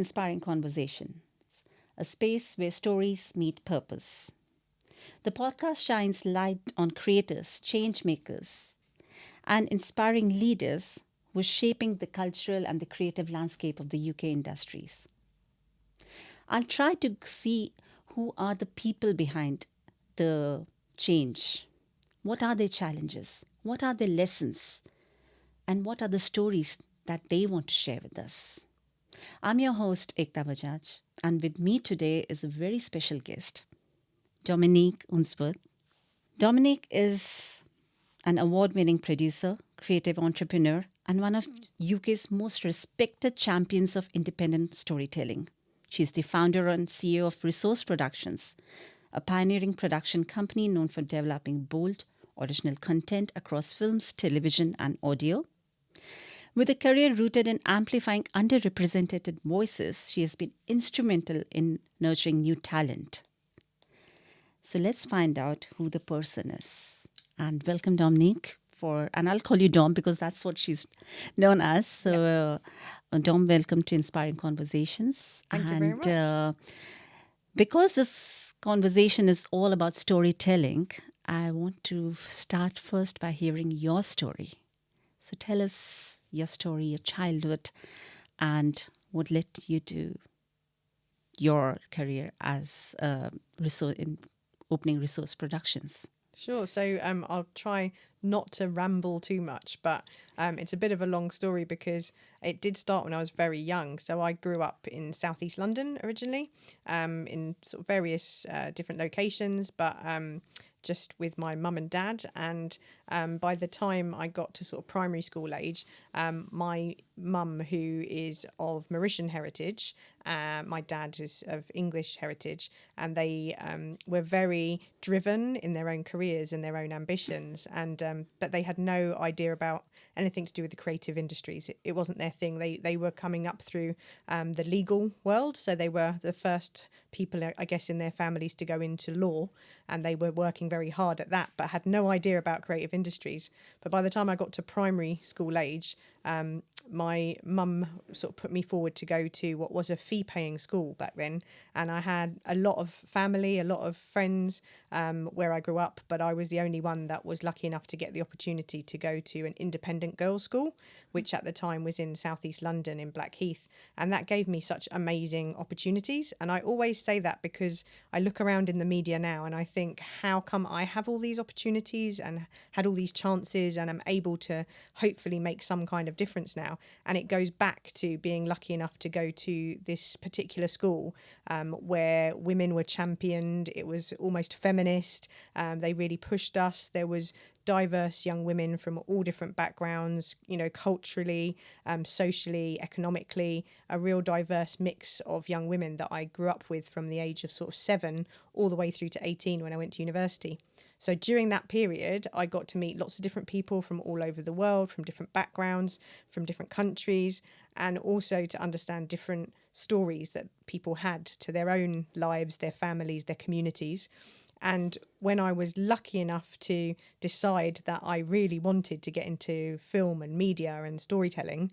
Inspiring Conversations, a space where stories meet purpose. The podcast shines light on creators, change makers, and inspiring leaders who are shaping the cultural and the creative landscape of the UK industries. I'll try to see who are the people behind the change. What are their challenges? What are their lessons? And what are the stories that they want to share with us? I'm your host, Ekta Bajaj, and with me today is a very special guest, Dominique Unsworth. Dominique is an award winning producer, creative entrepreneur, and one of UK's most respected champions of independent storytelling. She's the founder and CEO of Resource Productions, a pioneering production company known for developing bold, original content across films, television, and audio. With a career rooted in amplifying underrepresented voices, she has been instrumental in nurturing new talent. So let's find out who the person is. And welcome, Dominique. And I'll call you Dom because that's what she's known as. So, Dom, welcome to Inspiring Conversations. Thank you very much. Because this conversation is all about storytelling, I want to start first by hearing your story. So tell us your story, your childhood, and what led you to your career as in opening Resource Productions. Sure. So I'll try not to ramble too much, but it's a bit of a long story because it did start when I was very young. So I grew up in southeast London originally, in sort of various different locations, but just with my mum and dad. And by the time I got to sort of primary school age, my mum, who is of Mauritian heritage, my dad is of English heritage, and they were very driven in their own careers and their own ambitions. And but they had no idea about anything to do with the creative industries. It wasn't their thing. They were coming up through the legal world. So they were the first people, I guess, in their families to go into law, and they were working very hard at that, but had no idea about creative industries. But by the time I got to primary school age, my mum sort of put me forward to go to what was a fee-paying school back then, and I had a lot of family, a lot of friends where I grew up, but I was the only one that was lucky enough to get the opportunity to go to an independent girls' school, which at the time was in southeast London in Blackheath, and that gave me such amazing opportunities. And I always say that because I look around in the media now and I think, how come I have all these opportunities and had all these chances and am able to hopefully make some kind of difference now? And it goes back to being lucky enough to go to this particular school where women were championed. It was almost feminist. They really pushed us. There was diverse young women from all different backgrounds, you know, culturally, socially, economically, a real diverse mix of young women that I grew up with from the age of sort of 7 all the way through to 18 when I went to university. So during that period, I got to meet lots of different people from all over the world, from different backgrounds, from different countries, and also to understand different stories that people had to their own lives, their families, their communities. And when I was lucky enough to decide that I really wanted to get into film and media and storytelling,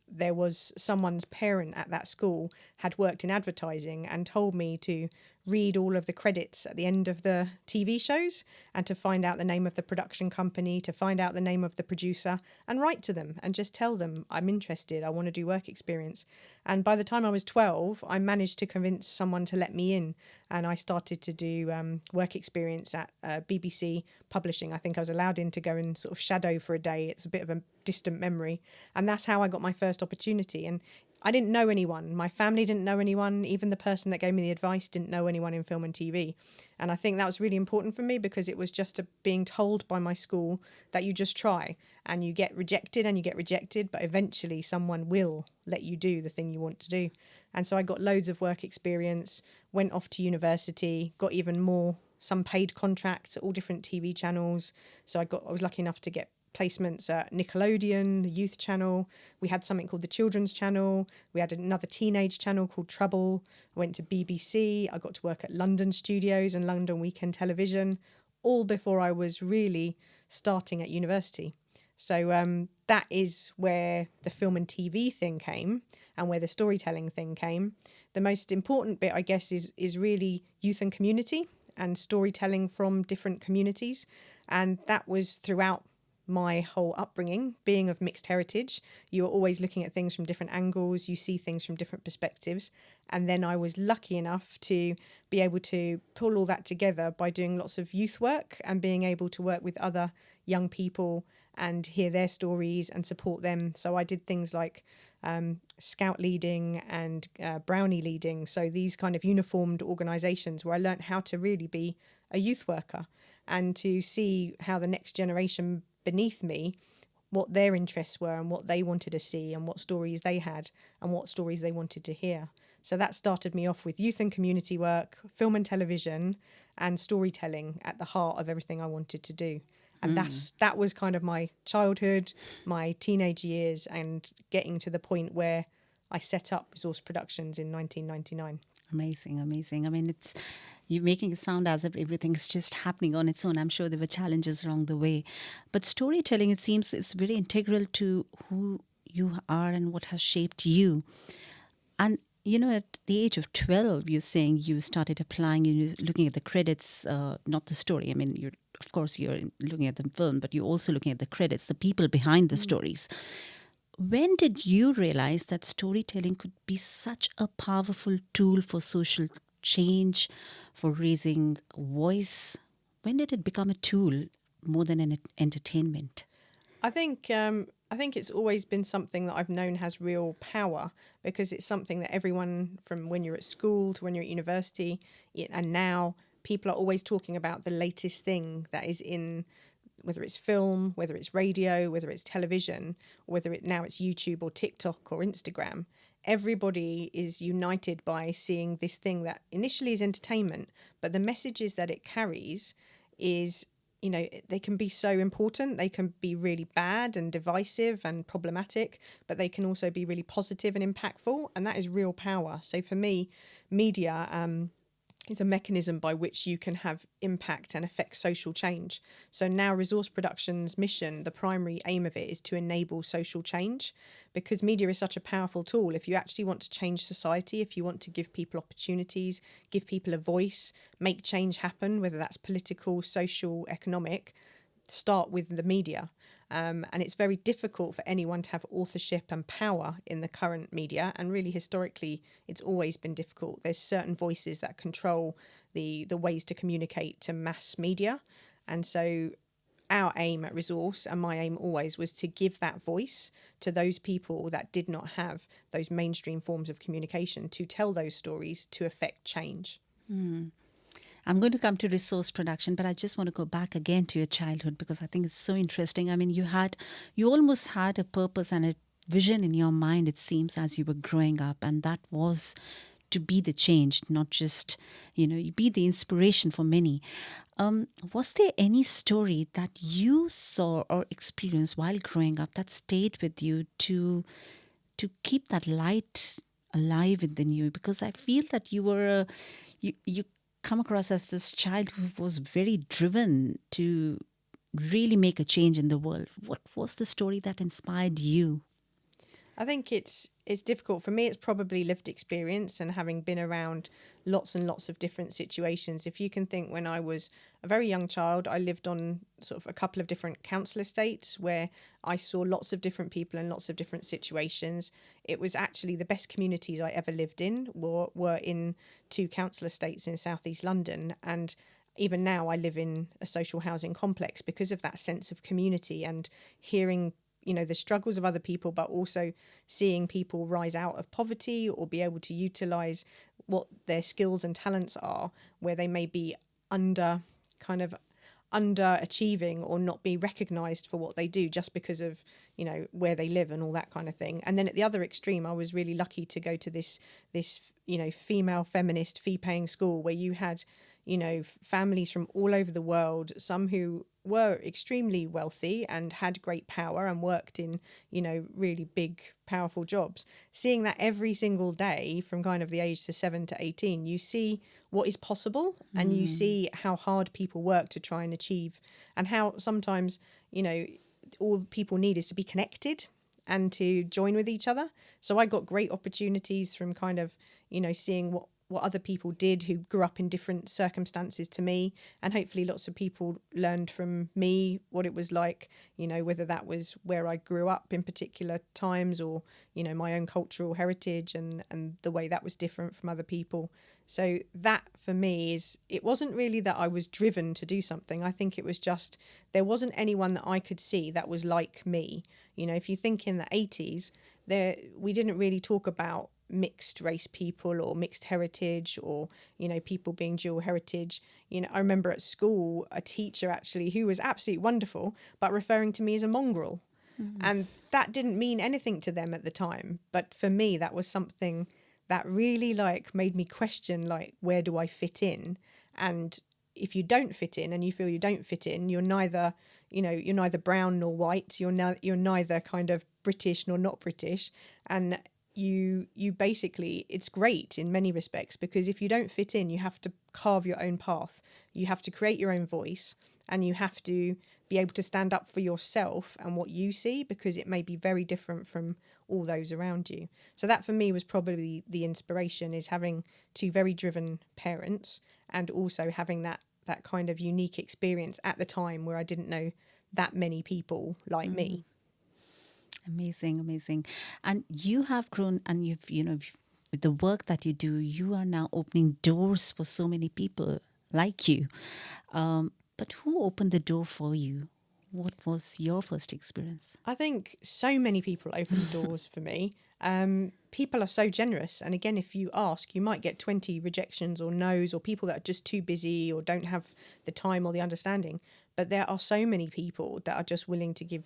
there was someone's parent at that school had worked in advertising and told me to read all of the credits at the end of the TV shows and to find out the name of the production company, to find out the name of the producer and write to them and just tell them, I'm interested, I want to do work experience. And by the time I was 12, I managed to convince someone to let me in, and I started to do work experience at BBC Publishing. I think I was allowed in to go and sort of shadow for a day. It's a bit of a distant memory. And that's how I got my first opportunity. And I didn't know anyone. My family didn't know anyone. Even the person that gave me the advice didn't know anyone in film and TV. And I think that was really important for me because it was just being told by my school that you just try and you get rejected, but eventually someone will let you do the thing you want to do. And so I got loads of work experience, went off to university, got even more, some paid contracts at all different TV channels. So I was lucky enough to get placements at Nickelodeon, the youth channel. We had something called the children's channel. We had another teenage channel called Trouble. I went to BBC. I got to work at London Studios and London Weekend Television, all before I was really starting at university. So that is where the film and TV thing came, and where the storytelling thing came. The most important bit, I guess, is really youth and community and storytelling from different communities. And that was throughout my whole upbringing. Being of mixed heritage, you're always looking at things from different angles, you see things from different perspectives. And then I was lucky enough to be able to pull all that together by doing lots of youth work and being able to work with other young people and hear their stories and support them. So I did things like scout leading and brownie leading. So these kind of uniformed organisations where I learnt how to really be a youth worker and to see how the next generation beneath me, what their interests were and what they wanted to see and what stories they had and what stories they wanted to hear. So that started me off with youth and community work, film and television, and storytelling at the heart of everything I wanted to do. And that was kind of my childhood, my teenage years, and getting to the point where I set up Resource Productions in 1999. Amazing, amazing. I mean, it's you're making it sound as if everything's just happening on its own. I'm sure there were challenges along the way. But storytelling, it seems, is very integral to who you are and what has shaped you. And, you know, at the age of 12, you're saying you started applying, you're looking at the credits, not the story. I mean, of course, you're looking at the film, but you're also looking at the credits, the people behind the stories. When did you realize that storytelling could be such a powerful tool for social change, for raising voice? When did it become a tool more than an entertainment? I think it's always been something that I've known has real power, because it's something that everyone, from when you're at school to when you're at university, and now people are always talking about the latest thing that is in, whether it's film, whether it's radio, whether it's television, or whether now it's YouTube or TikTok or Instagram. Everybody is united by seeing this thing that initially is entertainment, but the messages that it carries is, you know, they can be so important. They can be really bad and divisive and problematic, but they can also be really positive and impactful. And that is real power. So for me, media is a mechanism by which you can have impact and affect social change. So now Resource Productions' mission, the primary aim of it is to enable social change, because media is such a powerful tool. If you actually want to change society, if you want to give people opportunities, give people a voice, make change happen, whether that's political, social, economic, start with the media. And it's very difficult for anyone to have authorship and power in the current media. And really, historically, it's always been difficult. There's certain voices that control the ways to communicate to mass media. And so our aim at Resource, and my aim always, was to give that voice to those people that did not have those mainstream forms of communication, to tell those stories, to affect change. I'm going to come to Resource Production, but I just want to go back again to your childhood, because I think it's so interesting. I mean, you almost had a purpose and a vision in your mind, it seems, as you were growing up, and that was to be the change, not just, you be the inspiration for many. Was there any story that you saw or experienced while growing up that stayed with you to keep that light alive within you? Because I feel that you come across as this child who was very driven to really make a change in the world. What was the story that inspired you? I think it's difficult. For me, it's probably lived experience and having been around lots and lots of different situations. If you can think, when I was a very young child, I lived on sort of a couple of different council estates where I saw lots of different people and lots of different situations. It was actually the best communities I ever lived in were in two council estates in southeast London. And even now I live in a social housing complex because of that sense of community and hearing the struggles of other people, but also seeing people rise out of poverty or be able to utilize what their skills and talents are, where they may be underachieving or not be recognized for what they do just because of where they live and all that kind of thing. And then at the other extreme, I was really lucky to go to this female feminist fee-paying school where you had families from all over the world, some who were extremely wealthy and had great power and worked in, really big, powerful jobs. Seeing that every single day from kind of the age to 7 to 18, you see what is possible and you see how hard people work to try and achieve, and how sometimes, all people need is to be connected and to join with each other. So I got great opportunities from kind of, seeing what other people did who grew up in different circumstances to me. And hopefully lots of people learned from me what it was like, whether that was where I grew up in particular times or, my own cultural heritage and the way that was different from other people. So that for me it wasn't really that I was driven to do something. I think it was just, there wasn't anyone that I could see that was like me. If you think in the 80s, we didn't really talk about mixed race people or mixed heritage or people being dual heritage. I remember at school a teacher actually who was absolutely wonderful but referring to me as a mongrel. And that didn't mean anything to them at the time, but for me that was something that really made me question where do I fit in. And if you don't fit in and you feel you don't fit in, you're neither brown nor white, you're neither kind of British nor not British. And you basically, it's great in many respects, because if you don't fit in, you have to carve your own path, you have to create your own voice, and you have to be able to stand up for yourself and what you see, because it may be very different from all those around you. So that for me was probably the inspiration, is having two very driven parents and also having that kind of unique experience at the time where I didn't know that many people like me. Amazing, amazing. And you have grown, and with the work that you do, you are now opening doors for so many people like you. But who opened the door for you? What was your first experience? I think so many people opened doors for me. People are so generous. And again, if you ask, you might get 20 rejections or no's, or people that are just too busy or don't have the time or the understanding. But there are so many people that are just willing to give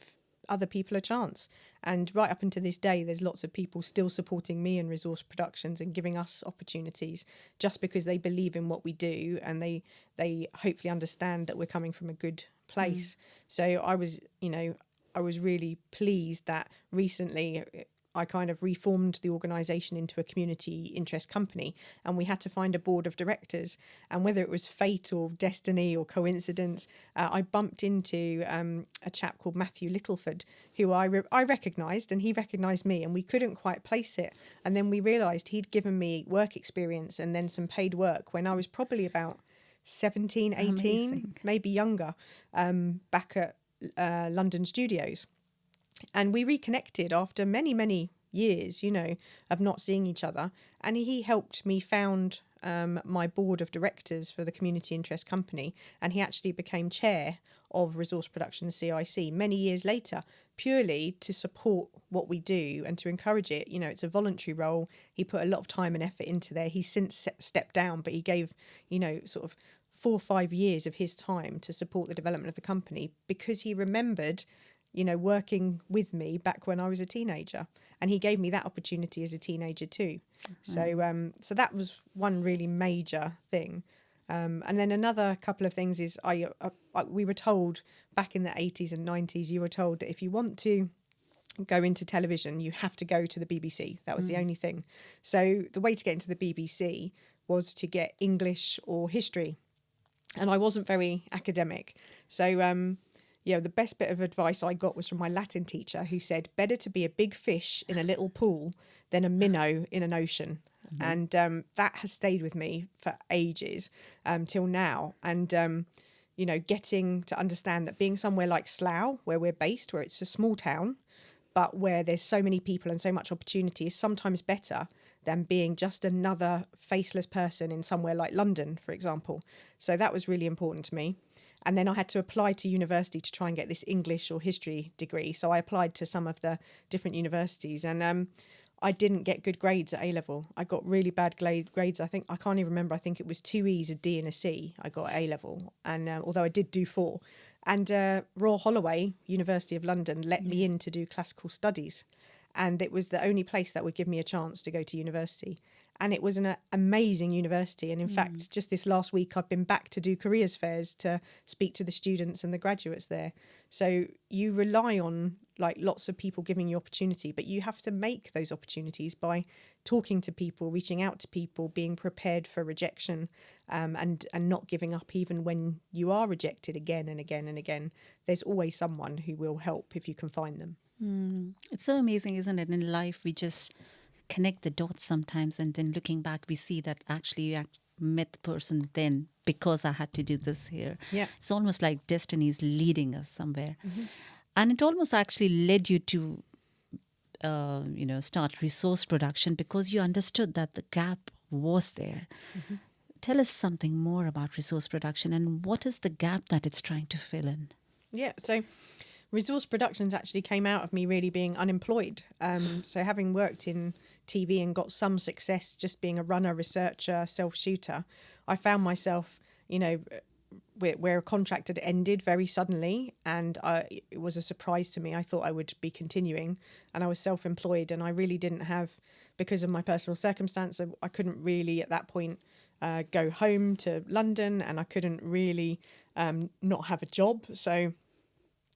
other people a chance. And right up until this day, there's lots of people still supporting me and Resource Productions and giving us opportunities just because they believe in what we do, and they hopefully understand that we're coming from a good place. So I was really pleased that recently I kind of reformed the organisation into a community interest company, and we had to find a board of directors. And whether it was fate or destiny or coincidence, I bumped into a chap called Matthew Littleford, who I recognised, and he recognised me, and we couldn't quite place it. And then we realised he'd given me work experience and then some paid work when I was probably about 17, 18, Amazing. maybe younger, back at London studios. And we reconnected after many, many years, of not seeing each other. And he helped me found my board of directors for the community interest company. And he actually became chair of Resource Production CIC many years later, purely to support what we do and to encourage it. It's a voluntary role. He put a lot of time and effort into there. He's since stepped down, but he gave, sort of 4 or 5 years of his time to support the development of the company, because he remembered working with me back when I was a teenager, and he gave me that opportunity as a teenager too. So that was one really major thing. And then another couple of things is we were told back in the 80s and 90s, you were told that if you want to go into television, you have to go to the BBC. That was the only thing. So the way to get into the BBC was to get English or history. And I wasn't very academic. So the best bit of advice I got was from my Latin teacher, who said, better to be a big fish in a little pool than a minnow in an ocean. And that has stayed with me for ages, till now. And, getting to understand that being somewhere like Slough, where we're based, where it's a small town, but where there's so many people and so much opportunity, is sometimes better than being just another faceless person in somewhere like London, for example. So that was really important to me. And then I had to apply to university to try and get this English or history degree. So I applied to some of the different universities, and I didn't get good grades at A-level. I got really bad grades. I can't even remember. I think it was 2 E's, a D and a C I got at A-level. And although I did do 4. And Royal Holloway, University of London, let me in to do classical studies. And it was the only place that would give me a chance to go to university. And it was an amazing university. And in fact, just this last week, I've been back to do careers fairs to speak to the students and the graduates there. So you rely on like lots of people giving you opportunity, but you have to make those opportunities by talking to people, reaching out to people, being prepared for rejection, and not giving up even when you are rejected again and again and again. There's always someone who will help if you can find them. It's so amazing, isn't it? In life, we just connect the dots sometimes, and then looking back, we see that actually you met the person then because I had to do this here. Yeah. It's almost like destiny is leading us somewhere. And it almost actually led you to, start resource production because you understood that the gap was there. Tell us something more about resource production and what is the gap that it's trying to fill in? Yeah, so resource productions actually came out of me really being unemployed. So having worked in TV and got some success just being a runner, researcher, self-shooter, I found myself, where a contract had ended very suddenly, and it was a surprise to me. I thought I would be continuing, and I was self-employed, and I really didn't have, because of my personal circumstance, I couldn't really at that point go home to London, and I couldn't really not have a job. So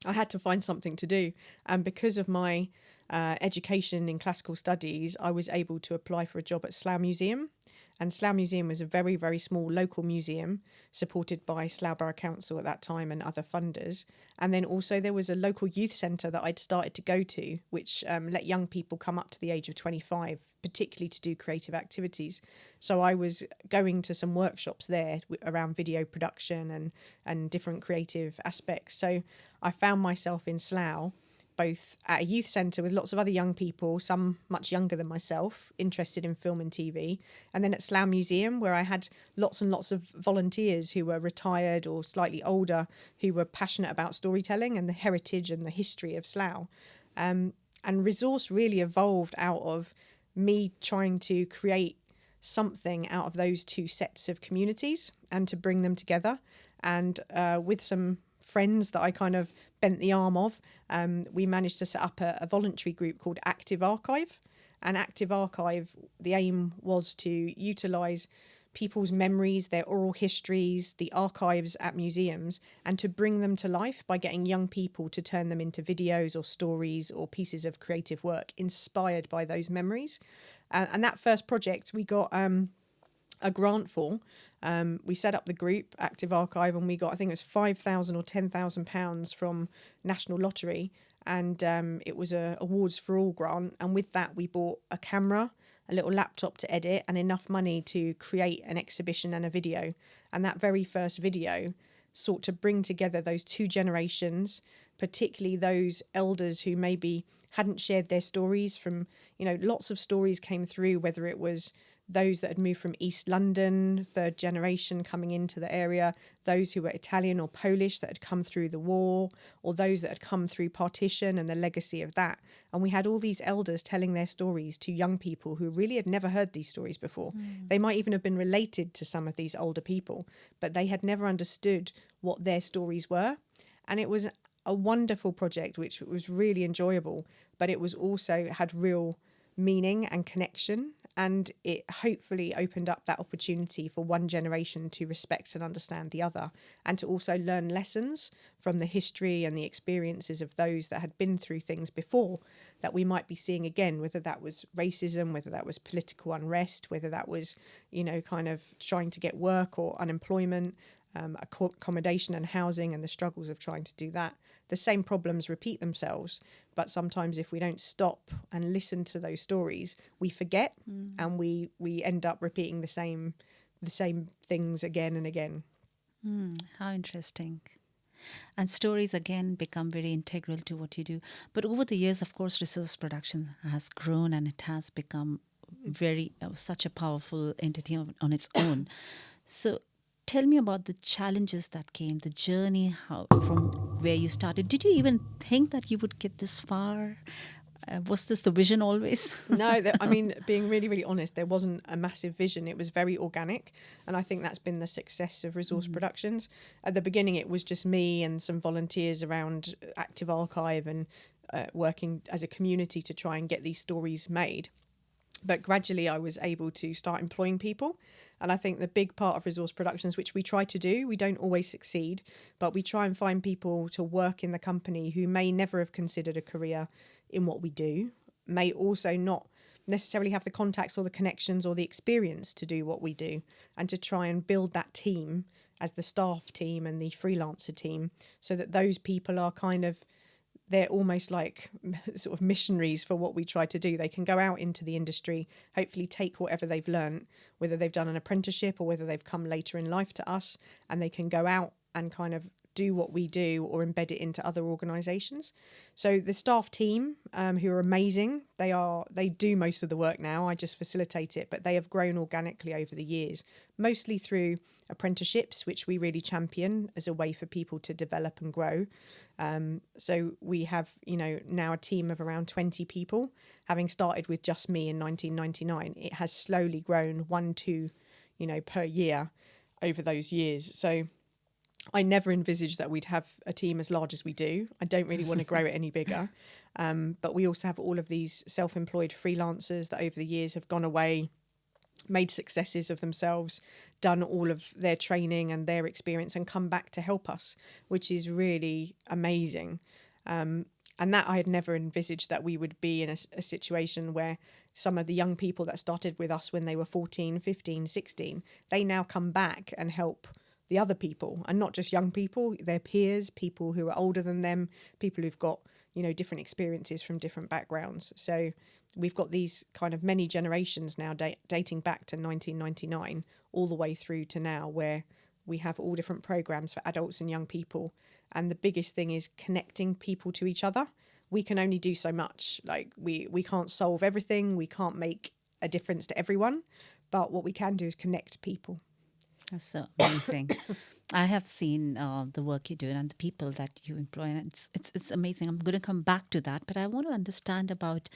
I had to find something to do. And because of my education in classical studies, I was able to apply for a job at Slough Museum. And Slough Museum was a very, very small local museum supported by Slough Borough Council at that time and other funders. And then also there was a local youth centre that I'd started to go to, which let young people come up to the age of 25, particularly to do creative activities. So I was going to some workshops there around video production and different creative aspects. So I found myself in Slough, both at a youth centre with lots of other young people, some much younger than myself, interested in film and TV, and then at Slough Museum, where I had lots and lots of volunteers who were retired or slightly older, who were passionate about storytelling and the heritage and the history of Slough. And Resource really evolved out of me trying to create something out of those two sets of communities and to bring them together. And with some friends that I kind of bent the arm of, we managed to set up a voluntary group called Active Archive. And Active Archive, the aim was to utilise people's memories, their oral histories, the archives at museums, and to bring them to life by getting young people to turn them into videos or stories or pieces of creative work inspired by those memories. And that first project we got a grant for. We set up the group Active Archive, and we got, I think it was £5,000 or £10,000 from National Lottery, and it was a Awards for All grant. And with that we bought a camera, a little laptop to edit, and enough money to create an exhibition and a video. And that very first video sought to bring together those two generations, particularly those elders who maybe hadn't shared their stories from, lots of stories came through, whether it was those that had moved from East London, third generation coming into the area, those who were Italian or Polish that had come through the war, or those that had come through partition and the legacy of that. And we had all these elders telling their stories to young people who really had never heard these stories before. They might even have been related to some of these older people, but they had never understood what their stories were. And it was a wonderful project, which was really enjoyable, but it was also had real meaning and connection. And it hopefully opened up that opportunity for one generation to respect and understand the other, and to also learn lessons from the history and the experiences of those that had been through things before that we might be seeing again, whether that was racism, whether that was political unrest, whether that was, kind of trying to get work or unemployment, accommodation and housing, and the struggles of trying to do that. The same problems repeat themselves, but sometimes if we don't stop and listen to those stories, we forget, and we end up repeating the same things again and again. How interesting. And stories again become very integral to what you do. But over the years, of course, resource production has grown, and it has become very such a powerful entity on its own. So tell me about the challenges that came, the journey, how from where you started. Did you even think that you would get this far? Was this the vision always? No, being really, really honest, there wasn't a massive vision. It was very organic. And I think that's been the success of Resource Productions. At the beginning, it was just me and some volunteers around Active Archive and working as a community to try and get these stories made. But gradually I was able to start employing people. And I think the big part of resource productions, which we try to do, we don't always succeed, but we try and find people to work in the company who may never have considered a career in what we do, may also not necessarily have the contacts or the connections or the experience to do what we do, and to try and build that team as the staff team and the freelancer team, so that those people are kind of, they're almost like sort of missionaries for what we try to do. They can go out into the industry, hopefully take whatever they've learned, whether they've done an apprenticeship or whether they've come later in life to us, and they can go out and kind of do what we do or embed it into other organisations. So the staff team, who are amazing, they do most of the work now. I just facilitate it, but they have grown organically over the years, mostly through apprenticeships, which we really champion as a way for people to develop and grow. So we have, now a team of around 20 people, having started with just me in 1999. It has slowly grown 1-2, per year over those years. So I never envisaged that we'd have a team as large as we do. I don't really want to grow it any bigger. But we also have all of these self-employed freelancers that over the years have gone away, made successes of themselves, done all of their training and their experience, and come back to help us, which is really amazing. And that I had never envisaged, that we would be in a situation where some of the young people that started with us when they were 14, 15, 16, they now come back and help the other people, and not just young people, their peers, people who are older than them, people who've got, different experiences from different backgrounds. So we've got these kind of many generations now dating back to 1999 all the way through to now, where we have all different programs for adults and young people. And the biggest thing is connecting people to each other. We can only do so much. Like we can't solve everything. We can't make a difference to everyone. But what we can do is connect people. That's so amazing. I have seen the work you do and the people that you employ, and it's amazing. I'm going to come back to that, but I want to understand about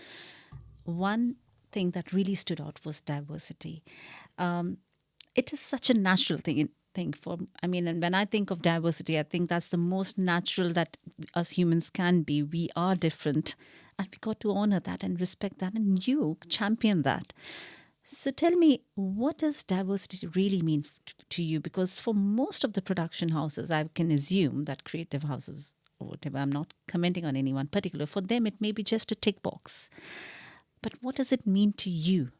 one thing that really stood out was diversity. It is such a natural thing for, and when I think of diversity, I think that's the most natural that us humans can be. We are different, and we got to honor that and respect that, and you champion that. So tell me, what does diversity really mean to you? Because for most of the production houses, I can assume that creative houses or whatever, I'm not commenting on anyone particular, for them it may be just a tick box. But what does it mean to you?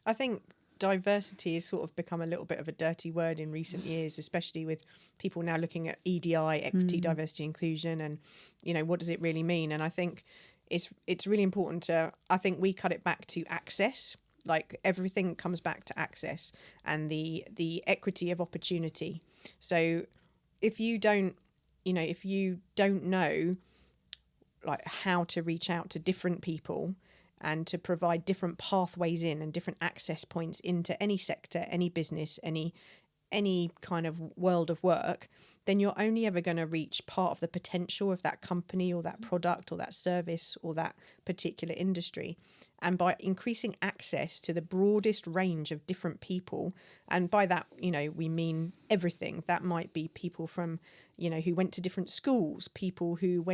I think diversity has sort of become a little bit of a dirty word in recent years, especially with people now looking at EDI, equity, diversity, inclusion, and, what does it really mean? And I think it's really important to, I think we cut it back to access. Like everything comes back to access and the equity of opportunity. So if you don't know like how to reach out to different people and to provide different pathways in and different access points into any sector, any business, any kind of world of work, then you're only ever going to reach part of the potential of that company or that product or that service or that particular industry. And by increasing access to the broadest range of different people, and by that, we mean everything. That might be people from, who went to different schools, people who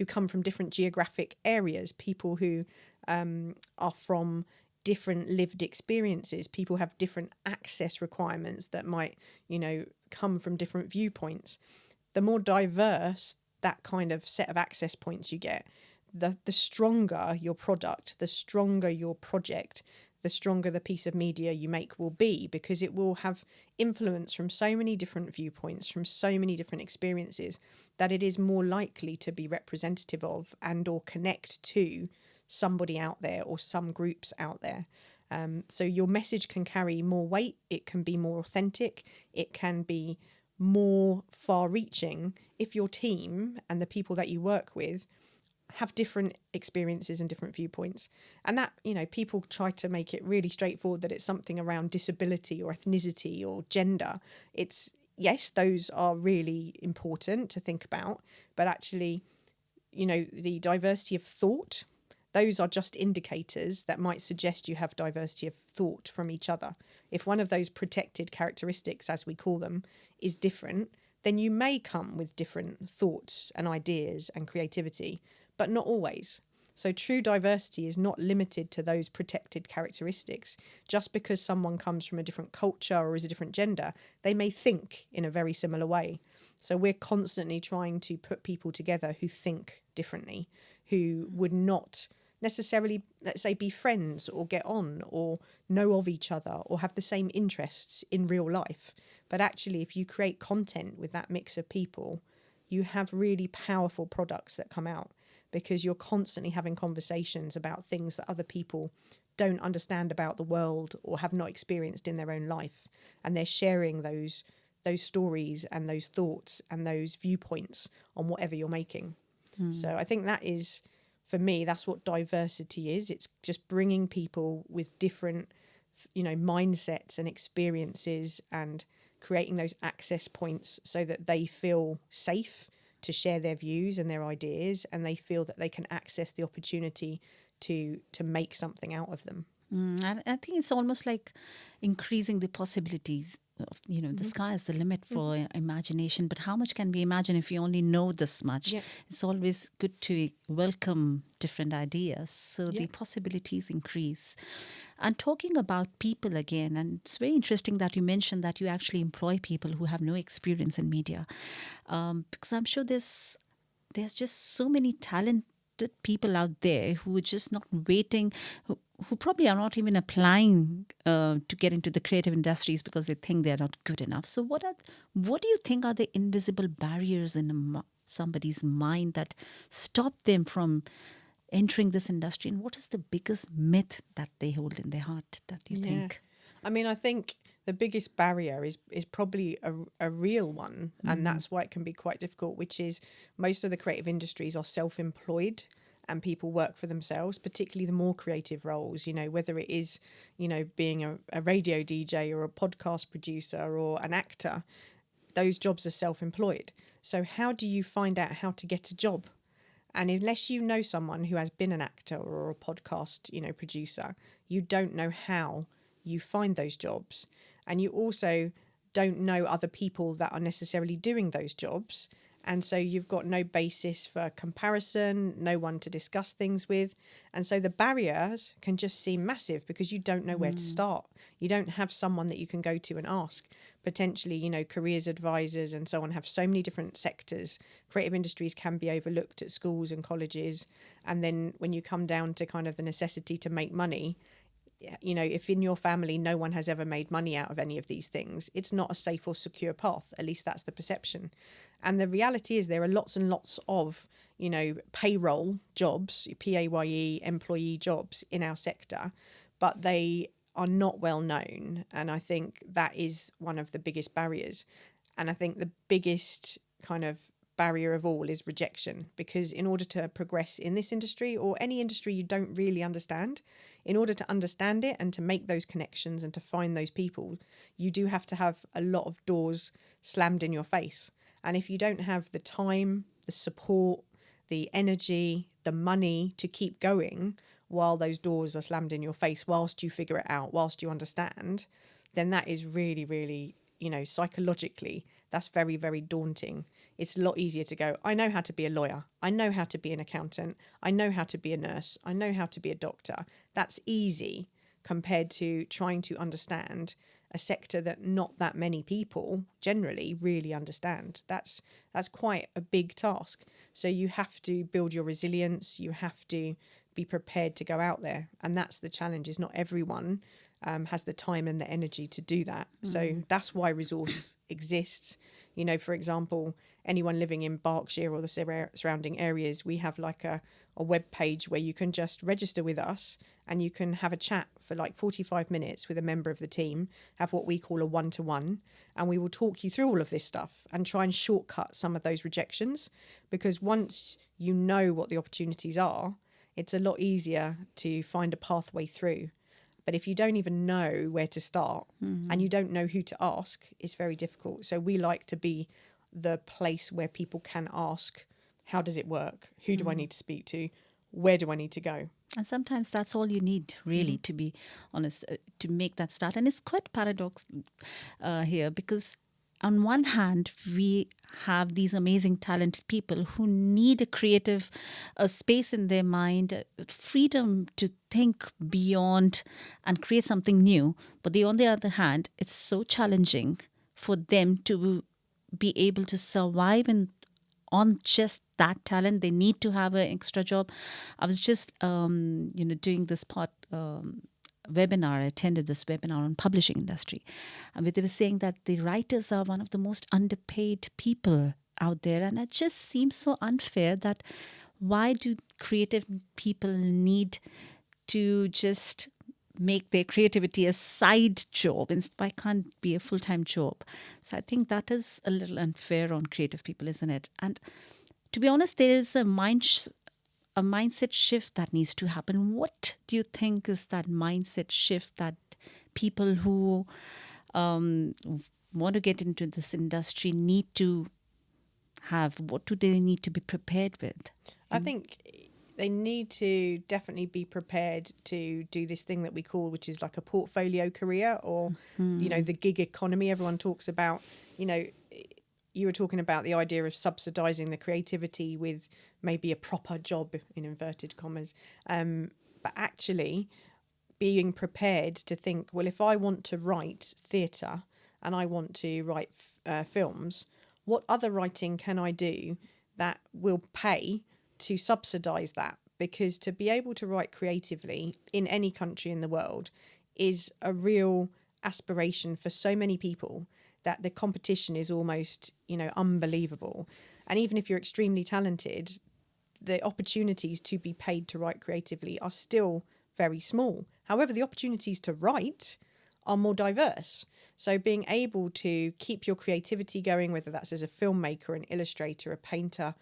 come from different geographic areas, people who are from different lived experiences, people have different access requirements that might, come from different viewpoints. The more diverse that kind of set of access points you get, the stronger your product, the stronger your project, the stronger the piece of media you make will be, because it will have influence from so many different viewpoints, from so many different experiences, that it is more likely to be representative of and or connect to somebody out there or some groups out there. So your message can carry more weight, it can be more authentic, it can be more far-reaching if your team and the people that you work with have different experiences and different viewpoints. And that, people try to make it really straightforward that it's something around disability or ethnicity or gender. It's, yes, those are really important to think about, but actually, the diversity of thought, those are just indicators that might suggest you have diversity of thought from each other. If one of those protected characteristics, as we call them, is different, then you may come with different thoughts and ideas and creativity, but not always. So true diversity is not limited to those protected characteristics. Just because someone comes from a different culture or is a different gender, they may think in a very similar way. So we're constantly trying to put people together who think differently, who would not necessarily, let's say, be friends or get on or know of each other or have the same interests in real life. But actually, if you create content with that mix of people, you have really powerful products that come out, because you're constantly having conversations about things that other people don't understand about the world or have not experienced in their own life. And they're sharing those stories and those thoughts and those viewpoints on whatever you're making. So I think that is, for me, that's what diversity is. It's just bringing people with different, mindsets and experiences and creating those access points so that they feel safe to share their views and their ideas, and they feel that they can access the opportunity to make something out of them. And I think it's almost like increasing the possibilities. The sky is the limit for imagination, but how much can we imagine if we only know this much? Yeah. It's always good to welcome different ideas, so the Yeah. possibilities increase. And talking about people again, and it's very interesting that you mentioned that you actually employ people who have no experience in media, because I'm sure there's just so many talented people out there who are just not waiting, who probably are not even applying to get into the creative industries because they think they're not good enough. So what do you think are the invisible barriers in somebody's mind that stop them from entering this industry? And what is the biggest myth that they hold in their heart that you think? I mean, I think the biggest barrier is probably a real one, and that's why it can be quite difficult, which is most of the creative industries are self-employed and people work for themselves, particularly the more creative roles, whether it is, being a radio DJ or a podcast producer or an actor. Those jobs are self-employed. So how do you find out how to get a job? And unless you know someone who has been an actor or a podcast, producer, you don't know how you find those jobs. And you also don't know other people that are necessarily doing those jobs. And so you've got no basis for comparison, no one to discuss things with. And so the barriers can just seem massive because you don't know where to start. You don't have someone that you can go to and ask. Potentially, careers advisors and so on have so many different sectors. Creative industries can be overlooked at schools and colleges. And then when you come down to kind of the necessity to make money, if in your family no one has ever made money out of any of these things, it's not a safe or secure path. At least that's the perception. And the reality is there are lots and lots of, payroll jobs, PAYE employee jobs in our sector, but they are not well known. And I think that is one of the biggest barriers. And I think the biggest kind of barrier of all is rejection, because in order to progress in this industry or any industry you don't really understand, in order to understand it and to make those connections and to find those people, you do have to have a lot of doors slammed in your face. And if you don't have the time, the support, the energy, the money to keep going while those doors are slammed in your face, whilst you figure it out, whilst you understand, then that is really, really, psychologically, that's very, very daunting. It's a lot easier to go, I know how to be a lawyer. I know how to be an accountant. I know how to be a nurse. I know how to be a doctor. That's easy compared to trying to understand a sector that not that many people generally really understand. That's quite a big task. So you have to build your resilience. You have to be prepared to go out there. And that's the challenge, is not everyone has the time and the energy to do that. So that's why resource exists. For example, anyone living in Berkshire or the surrounding areas, we have like a web page where you can just register with us and you can have a chat for like 45 minutes with a member of the team, have what we call a one-to-one, and we will talk you through all of this stuff and try and shortcut some of those rejections, because once you know what the opportunities are, it's a lot easier to find a pathway through. But if you don't even know where to start and you don't know who to ask, it's very difficult. So we like to be the place where people can ask, how does it work? Who do I need to speak to? Where do I need to go? And sometimes that's all you need, really, to be honest, to make that start. And it's quite paradox here, because on one hand, we have these amazing, talented people who need a creative space in their mind, freedom to think beyond and create something new. But on the other hand, it's so challenging for them to be able to survive on just that talent. They need to have an extra job. I was just, doing this webinar. I attended this webinar on publishing industry, and they were saying that the writers are one of the most underpaid people out there, and it just seems so unfair that why do creative people need to just make their creativity a side job? Why can't it be a full-time job? So I think that is a little unfair on creative people, isn't it? And to be honest, there is a mindset shift that needs to happen. What do you think is that mindset shift that people who want to get into this industry need to have? What do they need to be prepared with? I think they need to definitely be prepared to do this thing that we call, which is like a portfolio career, or, the gig economy. Everyone talks about, you were talking about the idea of subsidizing the creativity with maybe a proper job, in inverted commas. But actually being prepared to think, well, if I want to write theatre and I want to write films, what other writing can I do that will pay to subsidize that? Because to be able to write creatively in any country in the world is a real aspiration for so many people, that the competition is almost, unbelievable. And even if you're extremely talented, the opportunities to be paid to write creatively are still very small. However, the opportunities to write are more diverse. So being able to keep your creativity going, whether that's as a filmmaker, an illustrator, a painter,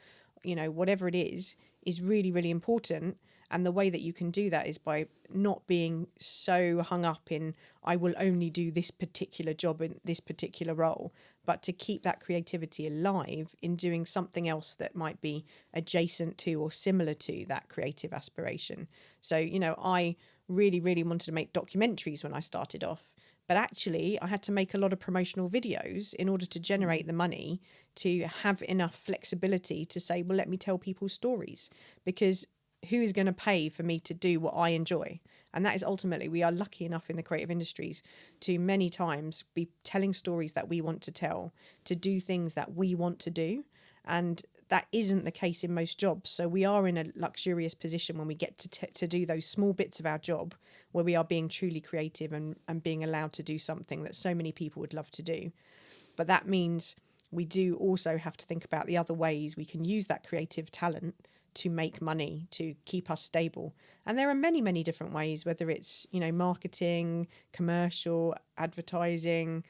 whatever it is really, really important. And the way that you can do that is by not being so hung up in, I will only do this particular job in this particular role, but to keep that creativity alive in doing something else that might be adjacent to or similar to that creative aspiration. So, I really, really wanted to make documentaries when I started off. But actually, I had to make a lot of promotional videos in order to generate the money to have enough flexibility to say, well, let me tell people stories. Because who is going to pay for me to do what I enjoy? And that is ultimately, we are lucky enough in the creative industries to many times be telling stories that we want to tell, to do things that we want to do. And that isn't the case in most jobs. So we are in a luxurious position when we get to do those small bits of our job where we are being truly creative and being allowed to do something that so many people would love to do. But that means we do also have to think about the other ways we can use that creative talent to make money, to keep us stable. And there are many, many different ways, whether it's, marketing, commercial, advertising,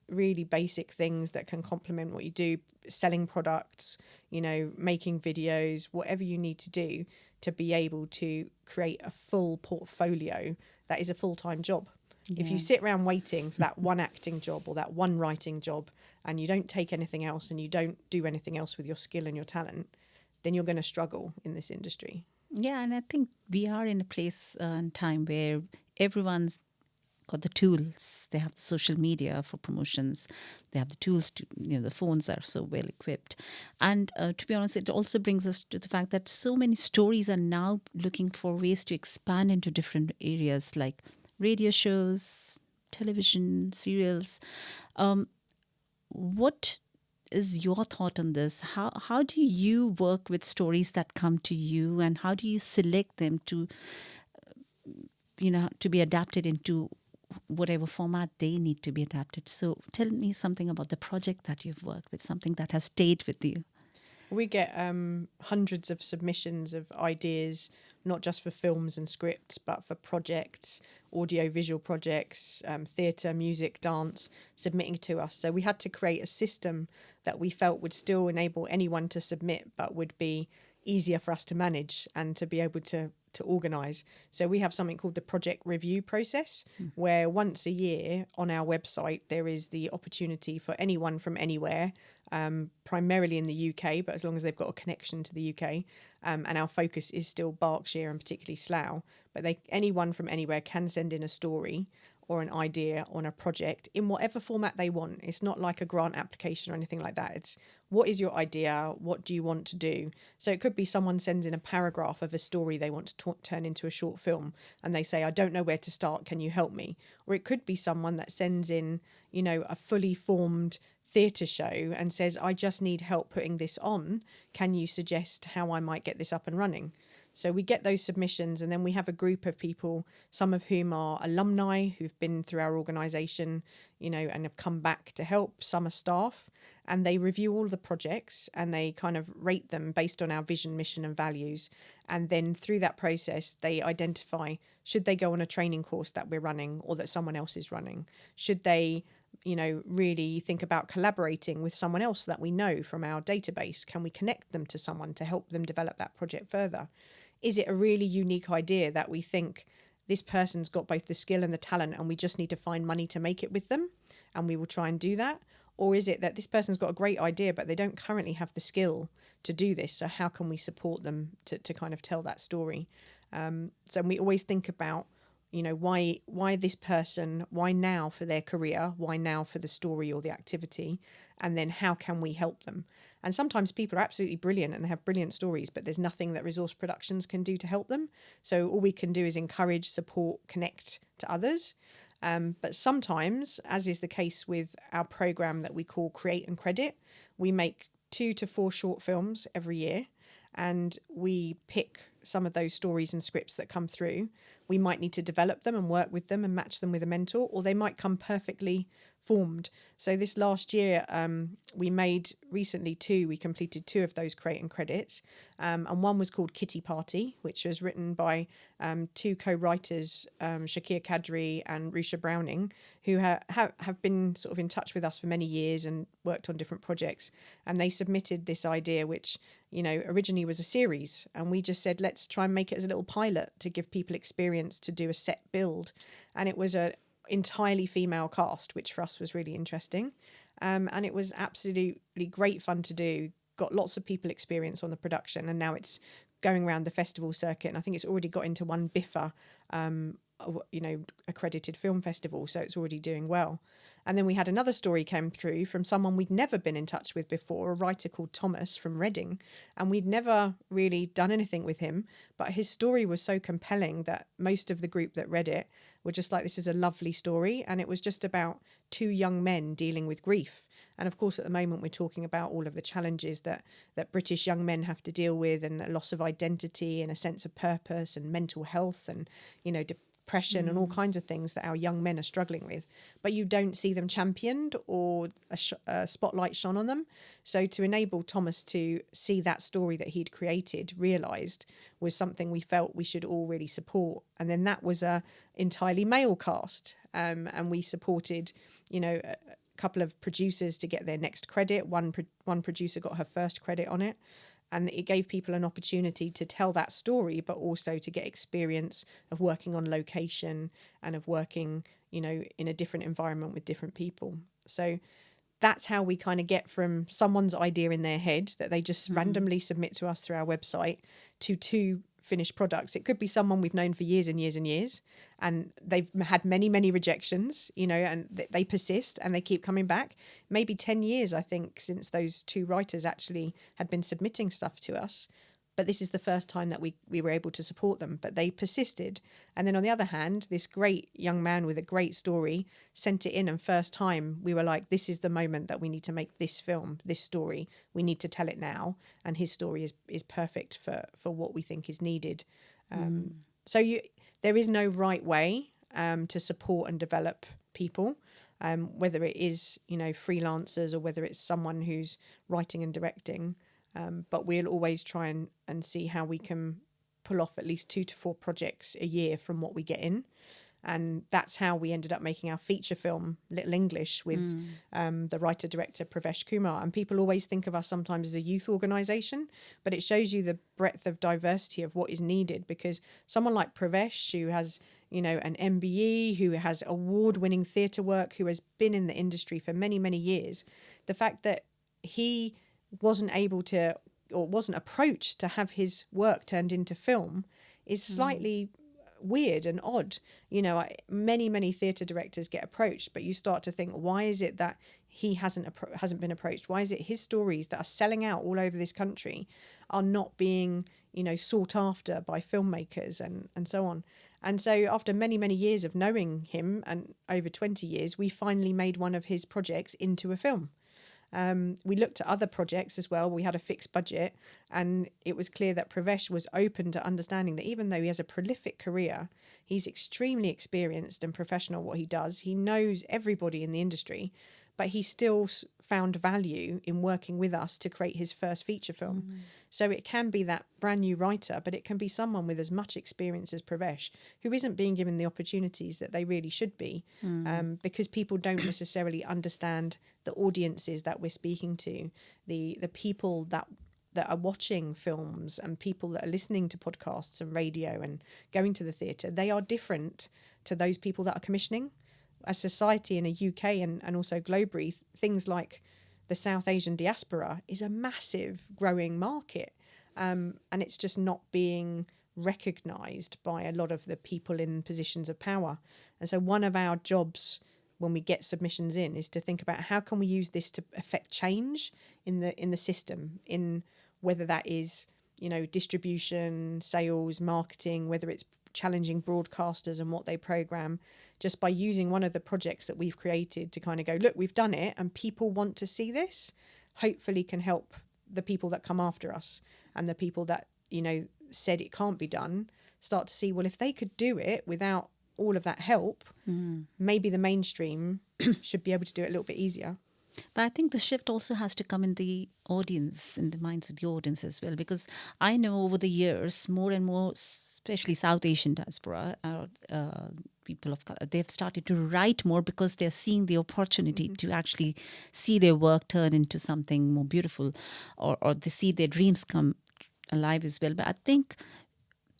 really basic things that can complement what you do, selling products, making videos, whatever you need to do to be able to create a full portfolio that is a full-time job. Yeah. If you sit around waiting for that one acting job or that one writing job and you don't take anything else and you don't do anything else with your skill and your talent, then you're going to struggle in this industry. Yeah, and I think we are in a place and time where everyone's got the tools. They have social media for promotions. They have the tools to, the phones are so well equipped. And to be honest, it also brings us to the fact that so many stories are now looking for ways to expand into different areas like radio shows, television, serials. What is your thought on this? How do you work with stories that come to you, and how do you select them to to be adapted into whatever format they need to be adapted? So tell me something about the project that you've worked with, something that has stayed with you. We get hundreds of submissions of ideas, not just for films and scripts, but for projects, audio-visual projects, theatre, music, dance, submitting to us. So we had to create a system that we felt would still enable anyone to submit, but would be easier for us to manage and to be able to organise. So we have something called the project review process, where once a year on our website there is the opportunity for anyone from anywhere, primarily in the UK, but as long as they've got a connection to the UK, and our focus is still Berkshire and particularly Slough, but anyone from anywhere can send in a story or an idea on a project in whatever format they want. It's not like a grant application or anything like that. It's, what is your idea? What do you want to do? So it could be someone sends in a paragraph of a story they want to turn into a short film, and they say, I don't know where to start. Can you help me? Or it could be someone that sends in, you know, a fully formed theatre show and says, I just need help putting this on. Can you suggest how I might get this up and running? So we get those submissions, and then we have a group of people, some of whom are alumni who've been through our organisation, you know, and have come back to help. Some are staff, and they review all the projects and they kind of rate them based on our vision, mission and values. And then through that process, they identify, should they go on a training course that we're running or that someone else is running? Should they, you know, really think about collaborating with someone else that we know from our database? Can we connect them to someone to help them develop that project further? Is it a really unique idea that we think this person's got both the skill and the talent and we just need to find money to make it with them, and we will try and do that? Or is it that this person's got a great idea but they don't currently have the skill to do this, so how can we support them to kind of tell that story? So we always think about, you know, why this person, why now for their career, why now for the story or the activity, and then how can we help them? And sometimes people are absolutely brilliant and they have brilliant stories, but there's nothing that Resource Productions can do to help them. So all we can do is encourage, support, connect to others. But sometimes, as is the case with our program that we call Create and Credit, we make 2 to 4 short films every year, and we pick some of those stories and scripts that come through. We might need to develop them and work with them and match them with a mentor, or they might come perfectly formed. So this last year, we made recently 2, we completed 2 of those Create and Credits. And one was called Kitty Party, which was written by 2 co-writers, Shakir Kadri and Rusha Browning, who have been sort of in touch with us for many years and worked on different projects. And they submitted this idea, which, you know, originally was a series. And we just said, let's try and make it as a little pilot to give people experience to do a set build. And it was a entirely female cast, which for us was really interesting. And it was absolutely great fun to do. Got lots of people experience on the production, and now it's going around the festival circuit, and I think it's already got into one BIFA, you know, accredited film festival, so it's already doing well. And then we had another story came through from someone we'd never been in touch with before, a writer called Thomas from Reading, and we'd never really done anything with him, but his story was so compelling that most of the group that read it were just like, this is a lovely story. And it was just about 2 young men dealing with grief. And of course, at the moment, we're talking about all of the challenges that British young men have to deal with, and a loss of identity and a sense of purpose and mental health and, you know, depression and all kinds of things that our young men are struggling with. But you don't see them championed or a spotlight shone on them. So to enable Thomas to see that story that he'd created, realised, was something we felt we should all really support. And then that was a entirely male cast. And we supported, you know, a couple of producers to get their next credit. One producer got her first credit on it. And it gave people an opportunity to tell that story, but also to get experience of working on location and of working, you know, in a different environment with different people. So that's how we kind of get from someone's idea in their head that they just randomly submit to us through our website to 2 finished products. It could be someone we've known for years and years and years, and they've had many, many rejections, you know, and they persist and they keep coming back. Maybe 10 years, I think, since those 2 writers actually had been submitting stuff to us. But this is the first time that we were able to support them, but they persisted. And then on the other hand, this great young man with a great story sent it in, and first time we were like, this is the moment that we need to make this film, this story. We need to tell it now. And his story is perfect for what we think is needed. So there is no right way to support and develop people, whether it is, you know, freelancers or whether it's someone who's writing and directing. But we'll always try and see how we can pull off at least 2 to 4 projects a year from what we get in. And that's how we ended up making our feature film, Little English, with the writer-director Pravesh Kumar. And people always think of us sometimes as a youth organisation, but it shows you the breadth of diversity of what is needed, because someone like Pravesh, who has, you know, an MBE, who has award-winning theatre work, who has been in the industry for many, many years, the fact that he wasn't able to, or wasn't approached to have his work turned into film is slightly weird and odd. Many theatre directors get approached, but you start to think, why is it that he hasn't been approached? Why is it his stories that are selling out all over this country are not being, sought after by filmmakers and so on? And so after many years of knowing him, and over 20 years, we finally made one of his projects into a film. We looked at other projects as well. We had a fixed budget, and it was clear that Pravesh was open to understanding that even though he has a prolific career, he's extremely experienced and professional at what he does. He knows everybody in the industry, but he still found value in working with us to create his first feature film. So it can be that brand new writer, but it can be someone with as much experience as Pravesh who isn't being given the opportunities that they really should be, because people don't necessarily understand the audiences that we're speaking to, the people that are watching films and people that are listening to podcasts and radio and going to the theatre. They are different to those people that are commissioning. A society in the UK and also globally, things like the South Asian diaspora is a massive growing market, and it's just not being recognised by a lot of the people in positions of power. And so one of our jobs when we get submissions in is to think about how can we use this to affect change in the system, in whether that is distribution, sales, marketing, whether it's challenging broadcasters and what they program, just by using one of the projects that we've created to kind of go, look, we've done it and people want to see this, hopefully can help the people that come after us and the people that said it can't be done start to see, well, if they could do it without all of that help, maybe the mainstream should be able to do it a little bit easier. But I think the shift also has to come in the audience, in the minds of the audience as well, because I know over the years, more and more, especially South Asian diaspora, people of color, they've started to write more because they're seeing the opportunity to actually see their work turn into something more beautiful, or they see their dreams come alive as well. But I think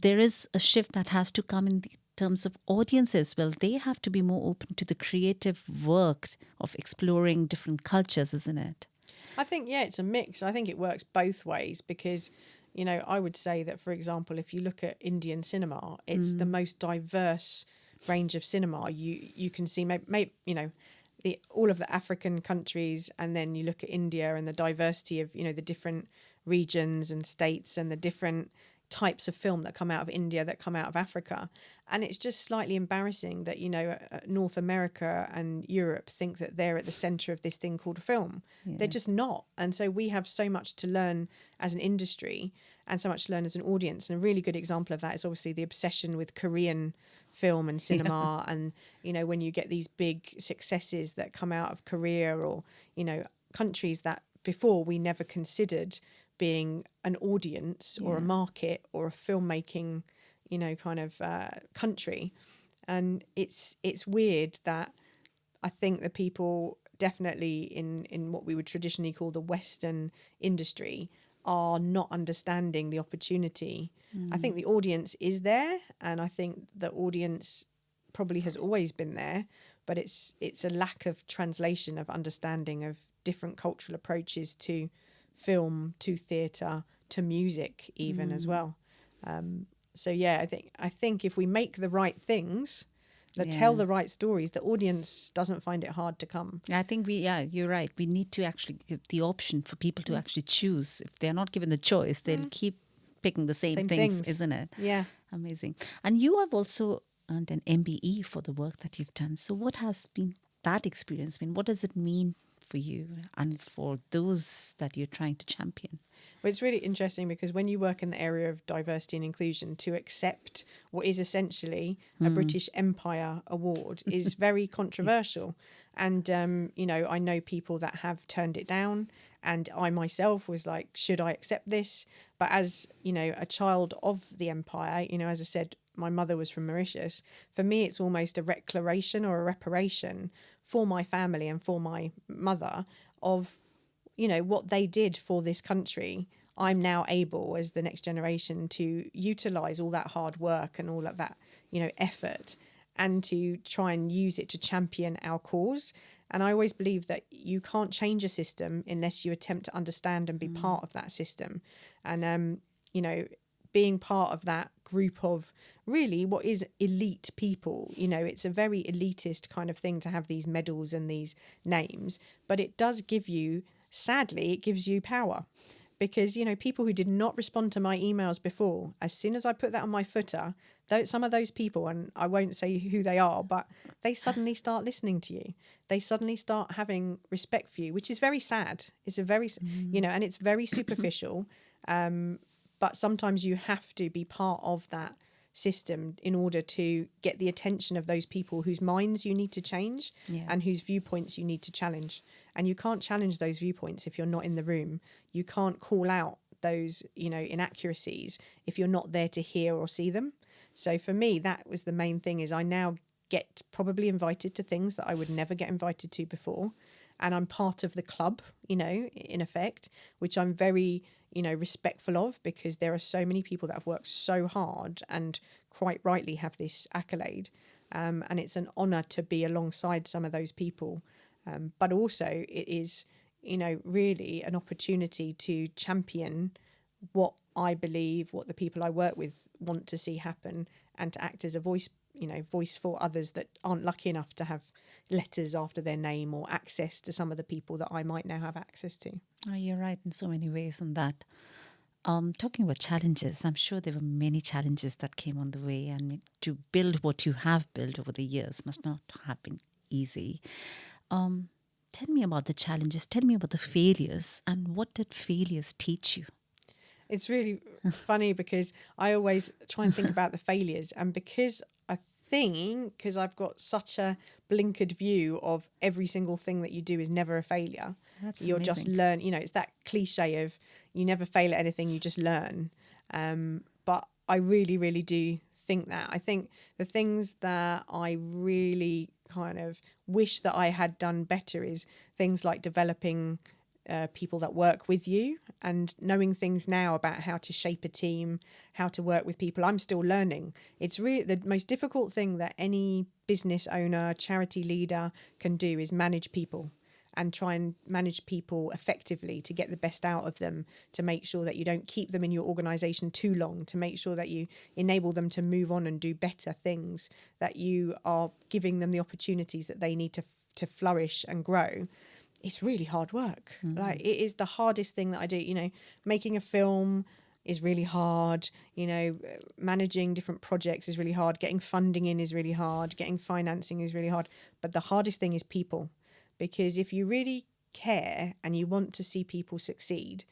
there is a shift that has to come in the terms of audience as well. They have to be more open to the creative work of exploring different cultures, isn't it? I think, it's a mix. I think it works both ways because, I would say that, for example, if you look at Indian cinema, it's the most diverse range of cinema. You can see, all of the African countries, and then you look at India and the diversity of, the different regions and states and the different types of film that come out of India, that come out of Africa. And it's just slightly embarrassing that, North America and Europe think that they're at the centre of this thing called film. Yeah. They're just not. And so we have so much to learn as an industry and so much to learn as an audience. And a really good example of that is obviously the obsession with Korean film and cinema. Yeah. And, when you get these big successes that come out of Korea or, countries that before we never considered being an audience or a market or a filmmaking, country. And it's weird that I think the people definitely in what we would traditionally call the Western industry are not understanding the opportunity. I think the audience is there, and I think the audience probably has always been there, but it's a lack of translation, of understanding of different cultural approaches to film, to theatre, to music even as well. I think if we make the right things that tell the right stories, the audience doesn't find it hard to come. I think you're right. We need to actually give the option for people to actually choose. If they're not given the choice, they'll keep picking the same things, isn't it? Yeah. Amazing. And you have also earned an MBE for the work that you've done. So what has been that experience been? What does it mean for you and for those that you're trying to champion? Well, it's really interesting because when you work in the area of diversity and inclusion, to accept what is essentially a British Empire award is very controversial. And, I know people that have turned it down, and I myself was like, should I accept this? But as, a child of the empire, as I said, my mother was from Mauritius. For me, it's almost a declaration or a reparation for my family and for my mother of, what they did for this country. I'm now able, as the next generation, to utilise all that hard work and all of that, effort, and to try and use it to champion our cause. And I always believe that you can't change a system unless you attempt to understand and be part of that system. And, being part of that group of really what is elite people. You know, it's a very elitist kind of thing to have these medals and these names, but it does give you, sadly, it gives you power. Because, you know, people who did not respond to my emails before, as soon as I put that on my footer, some of those people, and I won't say who they are, but they suddenly start listening to you. They suddenly start having respect for you, which is very sad. It's a very, you know, and it's very superficial. But sometimes you have to be part of that system in order to get the attention of those people whose minds you need to change and whose viewpoints you need to challenge. And you can't challenge those viewpoints if you're not in the room. You can't call out those, you know, inaccuracies if you're not there to hear or see them. So for me, that was the main thing, is I now get probably invited to things that I would never get invited to before. And I'm part of the club, you know, in effect, which I'm very, you know, respectful of, because there are so many people that have worked so hard and quite rightly have this accolade. And it's an honour to be alongside some of those people. But also it is, you know, really an opportunity to champion what I believe, what the people I work with want to see happen, and to act as a voice, you know, voice for others that aren't lucky enough to have letters after their name or access to some of the people that I might now have access to. Oh, you're right in so many ways on that. Talking about challenges, I'm sure there were many challenges that came on the way, and to build what you have built over the years must not have been easy. Tell me about the challenges, tell me about the failures, and what did failures teach you? It's really funny because I always try and think about the failures, and because I've got such a blinkered view of every single thing that you do is never a failure. That's You'll amazing. just learn, you know, it's that cliche of you never fail at anything, you just learn. But I really, really do think that. I think the things that I really kind of wish that I had done better is things like developing people that work with you, and knowing things now about how to shape a team, how to work with people. I'm still learning. It's really the most difficult thing that any business owner, charity leader can do, is manage people, and try and manage people effectively to get the best out of them, to make sure that you don't keep them in your organization too long, to make sure that you enable them to move on and do better things, that you are giving them the opportunities that they need to flourish and grow. It's really hard work. Like, it is the hardest thing that I do. You know, making a film is really hard. You know, managing different projects is really hard. Getting funding in is really hard. Getting financing is really hard. But the hardest thing is people. Because if you really care and you want to see people succeed,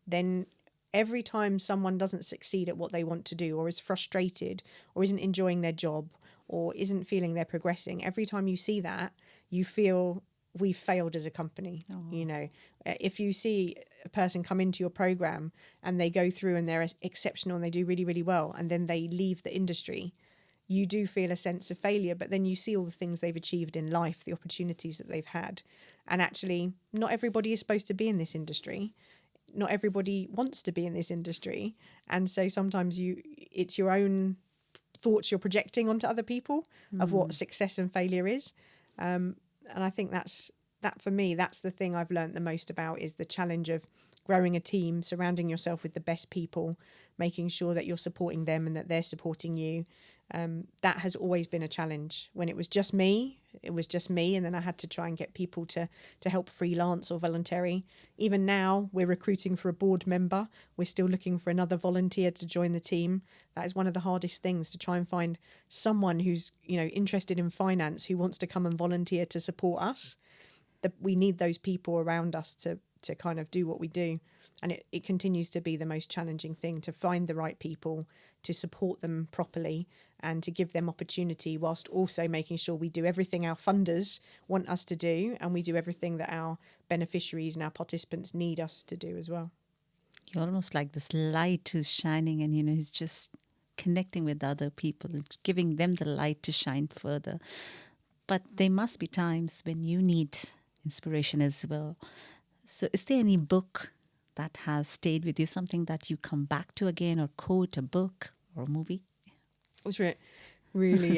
then every time someone doesn't succeed at what they want to do, or is frustrated, or isn't enjoying their job, or isn't feeling they're progressing, every time you see that, you feel we've failed as a company. You know, if you see a person come into your program and they go through and they're exceptional and they do really, really well, and then they leave the industry, you do feel a sense of failure. But then you see all the things they've achieved in life, the opportunities that they've had. And actually, not everybody is supposed to be in this industry. Not everybody wants to be in this industry. And so sometimes it's your own thoughts you're projecting onto other people of what success and failure is. And I think that for me, that's the thing I've learned the most about, is the challenge of growing a team, surrounding yourself with the best people, making sure that you're supporting them and that they're supporting you. That has always been a challenge. When it was just me, and then I had to try and get people to help freelance or voluntary. Even now, we're recruiting for a board member. We're still looking for another volunteer to join the team. That is one of the hardest things, to try and find someone who's, you know, interested in finance, who wants to come and volunteer to support us. We need those people around us to kind of do what we do. And it continues to be the most challenging thing, to find the right people, to support them properly, and to give them opportunity, whilst also making sure we do everything our funders want us to do, and we do everything that our beneficiaries and our participants need us to do as well. You're almost like this light is shining, and, you know, he's just connecting with other people, giving them the light to shine further. But there must be times when you need inspiration as well. So is there any book that has stayed with you, something that you come back to again, or quote, a book or a movie? It's really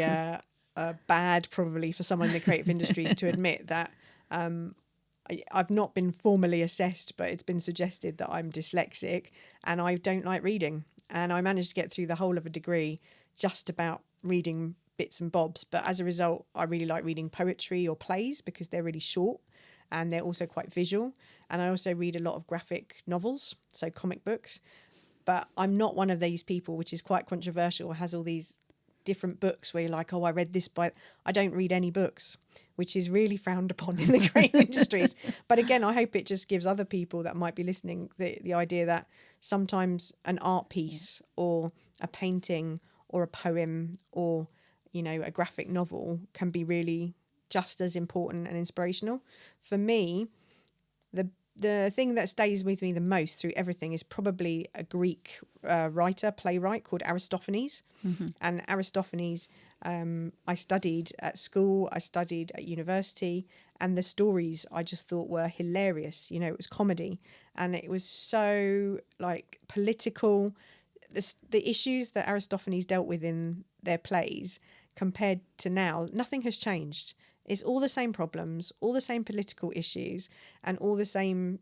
bad probably for someone in the creative industries to admit that I've not been formally assessed, but it's been suggested that I'm dyslexic and I don't like reading. and I managed to get through the whole of a degree just about reading bits and bobs. But as a result, I really like reading poetry or plays because they're really short and they're also quite visual. And I also read a lot of graphic novels, so comic books. But I'm not one of these people, which is quite controversial, has all these different books where you're like, oh, I read this by... I don't read any books, which is really frowned upon in the creative industries. But again, I hope it just gives other people that might be listening the idea that sometimes an art piece or a painting or a poem or, you know, a graphic novel can be really just as important and inspirational. For me, the thing that stays with me the most through everything is probably a Greek playwright called Aristophanes. Mm-hmm. And Aristophanes, I studied at school, I studied at university, and the stories I just thought were hilarious. You know, it was comedy, and it was so like political. The issues that Aristophanes dealt with in their plays compared to now, nothing has changed. It's all the same problems, all the same political issues, and all the same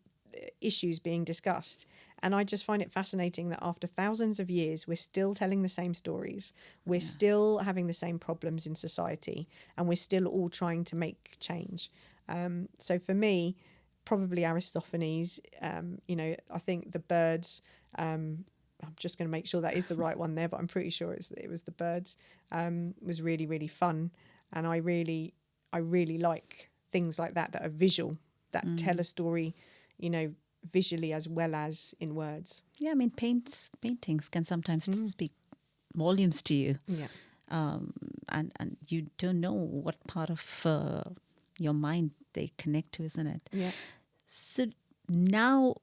issues being discussed. And I just find it fascinating that after thousands of years, we're still telling the same stories. We're still having the same problems in society, and we're still all trying to make change. So for me, probably Aristophanes, you know, I think the birds, I'm just going to make sure that is the right one there, but I'm pretty sure it was the birds, was really, really fun. And I really like things like that are visual, that tell a story, you know, visually as well as in words. Yeah, I mean, paintings can sometimes speak volumes to you. Yeah. And you don't know what part of your mind they connect to, isn't it? Yeah. So now,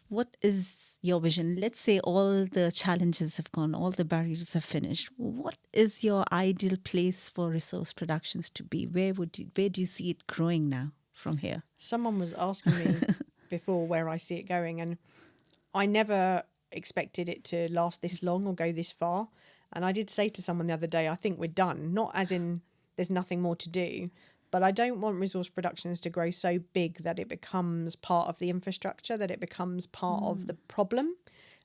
what is your vision? Let's say all the challenges have gone, all the barriers have finished. What is your ideal place for resource productions to be? Where do you see it growing now from here? Someone was asking me before where I see it going, and I never expected it to last this long or go this far. And I did say to someone the other day, I think we're done, not as in there's nothing more to do, but I don't want resource productions to grow so big that it becomes part of the infrastructure, that it becomes part of the problem.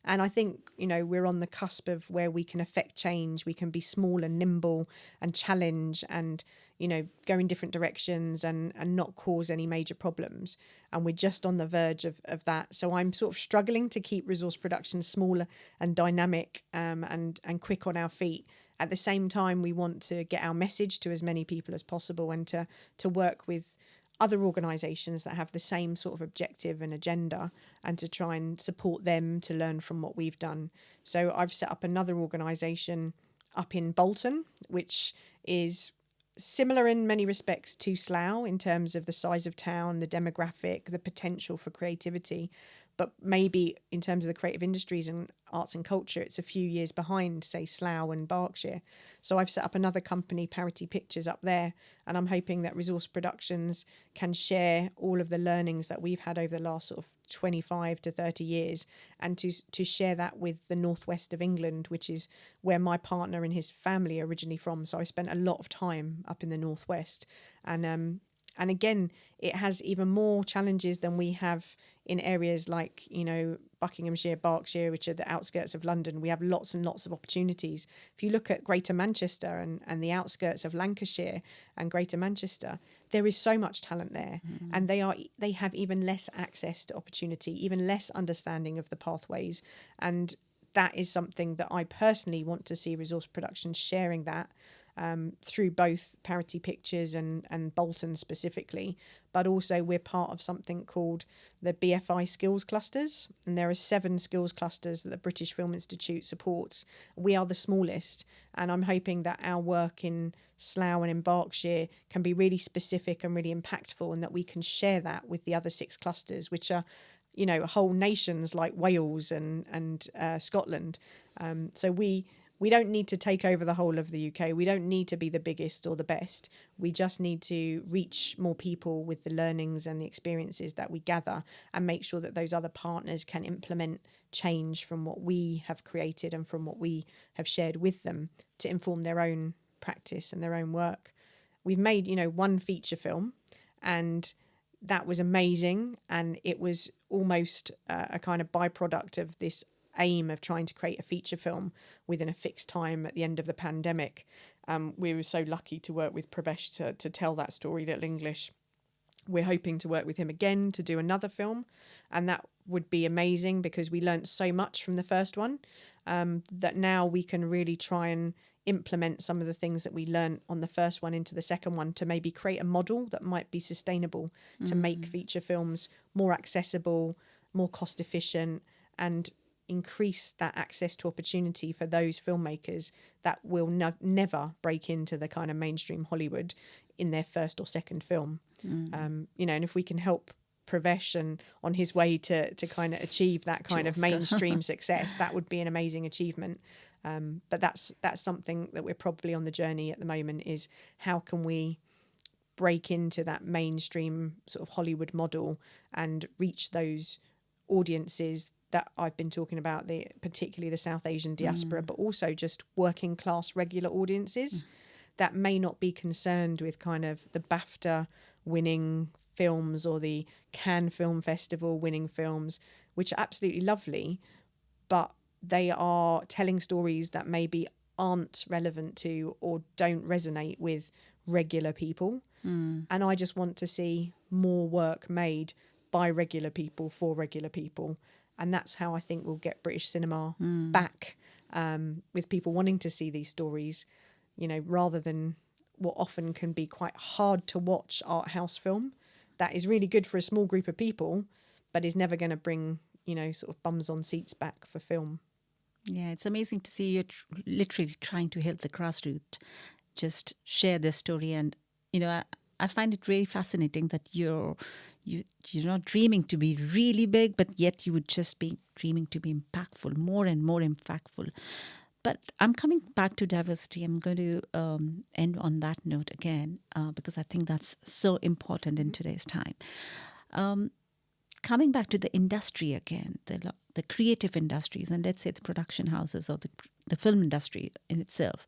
And I think, you know, we're on the cusp of where we can affect change. We can be small and nimble and challenge and, you know, go in different directions and not cause any major problems. And we're just on the verge of that. So I'm sort of struggling to keep resource production smaller and dynamic and quick on our feet. At the same time, we want to get our message to as many people as possible and to work with other organisations that have the same sort of objective and agenda and to try and support them to learn from what we've done. So I've set up another organisation up in Bolton, which is similar in many respects to Slough in terms of the size of town, the demographic, the potential for creativity. But maybe in terms of the creative industries and arts and culture, it's a few years behind, say, Slough and Berkshire. So I've set up another company, Parity Pictures, up there. And I'm hoping that Resource Productions can share all of the learnings that we've had over the last sort of 25 to 30 years and to share that with the northwest of England, which is where my partner and his family are originally from. So I spent a lot of time up in the northwest. And again, it has even more challenges than we have in areas like, you know, Buckinghamshire, Berkshire, which are the outskirts of London. We have lots and lots of opportunities. If you look at Greater Manchester and the outskirts of Lancashire and Greater Manchester, there is so much talent there. And they have even less access to opportunity, even less understanding of the pathways. And that is something that I personally want to see resource production sharing that. Through both Parity Pictures and Bolton specifically, but also we're part of something called the BFI Skills Clusters, and there are 7 skills clusters that the British Film Institute supports. We are the smallest, and I'm hoping that our work in Slough and in Berkshire can be really specific and really impactful, and that we can share that with the other 6 clusters, which are, you know, whole nations like Wales and Scotland. So we don't need to take over the whole of the UK. We don't need to be the biggest or the best. We just need to reach more people with the learnings and the experiences that we gather and make sure that those other partners can implement change from what we have created and from what we have shared with them to inform their own practice and their own work. We've made, you know, 1 feature film, and that was amazing. And it was almost a kind of byproduct of this aim of trying to create a feature film within a fixed time at the end of the pandemic. We were so lucky to work with Pravesh to tell that story, Little English. We're hoping to work with him again to do another film, and that would be amazing because we learnt so much from the first one, that now we can really try and implement some of the things that we learnt on the first one into the second one to maybe create a model that might be sustainable to make feature films more accessible, more cost efficient, and increase that access to opportunity for those filmmakers that will never break into the kind of mainstream Hollywood in their first or second film. And if we can help Pravesh and on his way to kind of achieve that kind of mainstream success, that would be an amazing achievement. But that's something that we're probably on the journey at the moment, is how can we break into that mainstream sort of Hollywood model and reach those audiences that I've been talking about, particularly the South Asian diaspora, but also just working class regular audiences that may not be concerned with kind of the BAFTA winning films or the Cannes Film Festival winning films, which are absolutely lovely, but they are telling stories that maybe aren't relevant to or don't resonate with regular people. And I just want to see more work made by regular people for regular people. And that's how I think we'll get British cinema back, with people wanting to see these stories, rather than what often can be quite hard to watch art house film that is really good for a small group of people, but is never going to bring, sort of bums on seats back for film. Yeah, it's amazing to see you literally trying to help the grassroots just share their story. And, I find it really fascinating that you're not dreaming to be really big, but yet you would just be dreaming to be impactful, more and more impactful. But I'm coming back to diversity. I'm going to end on that note again, because I think that's so important in today's time. Coming back to the industry again, the creative industries, and let's say the production houses or the film industry in itself.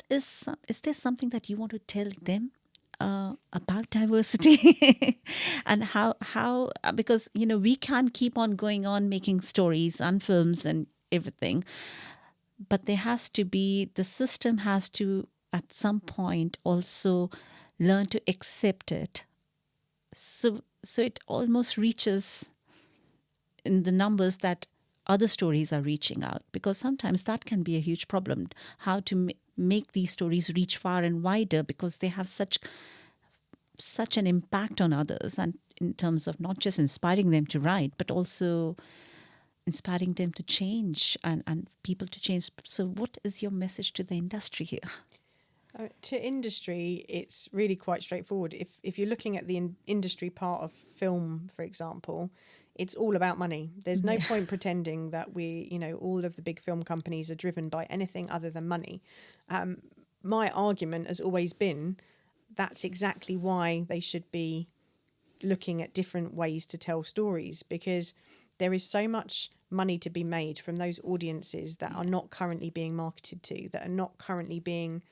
Is there something that you want to tell them about diversity and how because we can't keep on going on making stories and films and everything, but the system has to at some point also learn to accept it, so it almost reaches in the numbers that other stories are reaching out, because sometimes that can be a huge problem, how to make these stories reach far and wider, because they have such an impact on others, and in terms of not just inspiring them to write, but also inspiring them to change and people to change. So what is your message to the industry here? To industry, it's really quite straightforward. If you're looking at the industry part of film, for example, it's all about money. There's no point pretending that all of the big film companies are driven by anything other than money. My argument has always been that's exactly why they should be looking at different ways to tell stories, because there is so much money to be made from those audiences that are not currently being marketed to, that are not currently being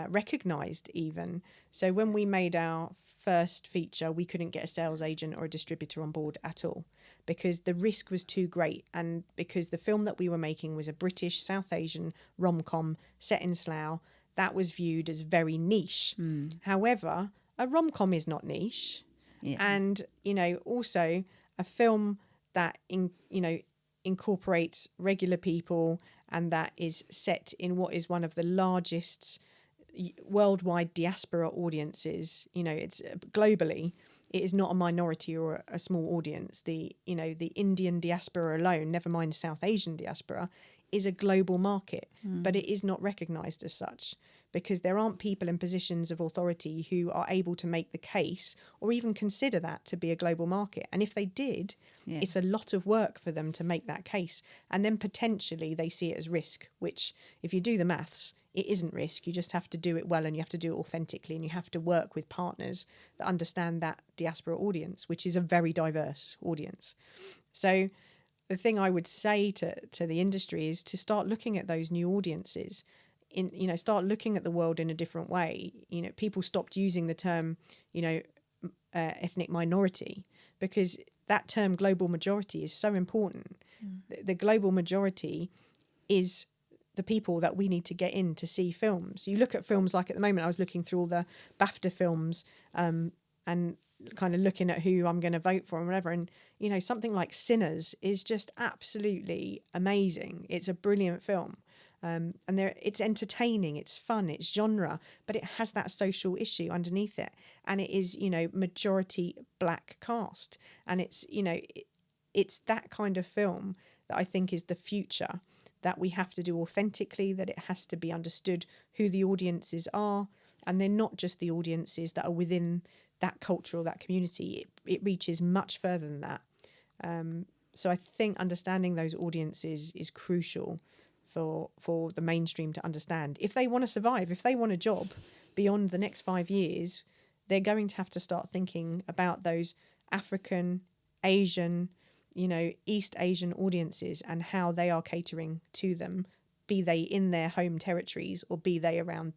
recognised even. So when we made our first feature, we couldn't get a sales agent or a distributor on board at all, because the risk was too great, and because the film that we were making was a British South Asian rom-com set in Slough that was viewed as very niche. However, a rom-com is not niche. Yeah. And also a film that incorporates regular people and that is set in what is one of the largest worldwide diaspora audiences. It's globally, it is not a minority or a small audience. The Indian diaspora alone, never mind South Asian diaspora, is a global market, but it is not recognised as such, because there aren't people in positions of authority who are able to make the case or even consider that to be a global market. And if they did, it's a lot of work for them to make that case. And then potentially they see it as risk, which if you do the maths, it isn't risk. You just have to do it well, and you have to do it authentically, and you have to work with partners that understand that diaspora audience, which is a very diverse audience. So the thing I would say to the industry is to start looking at those new audiences, start looking at the world in a different way. People stopped using the term, ethnic minority, because that term global majority is so important. The global majority is the people that we need to get in to see films. You look at films like, at the moment I was looking through all the BAFTA films, and kind of looking at who I'm going to vote for and whatever, and you know, something like Sinners is just absolutely amazing. It's a brilliant film, and it's entertaining, it's fun, it's genre, but it has that social issue underneath it, and it is, you know, majority black cast, and it's, you know, it's that kind of film that I think is the future, that we have to do authentically, that it has to be understood who the audiences are, and they're not just the audiences that are within that culture or that community. It reaches much further than that. So I think understanding those audiences is crucial for the mainstream to understand. If they want to survive, if they want a job beyond the next 5 years, they're going to have to start thinking about those African, Asian, you know, East Asian audiences and how they are catering to them, be they in their home territories or be they around,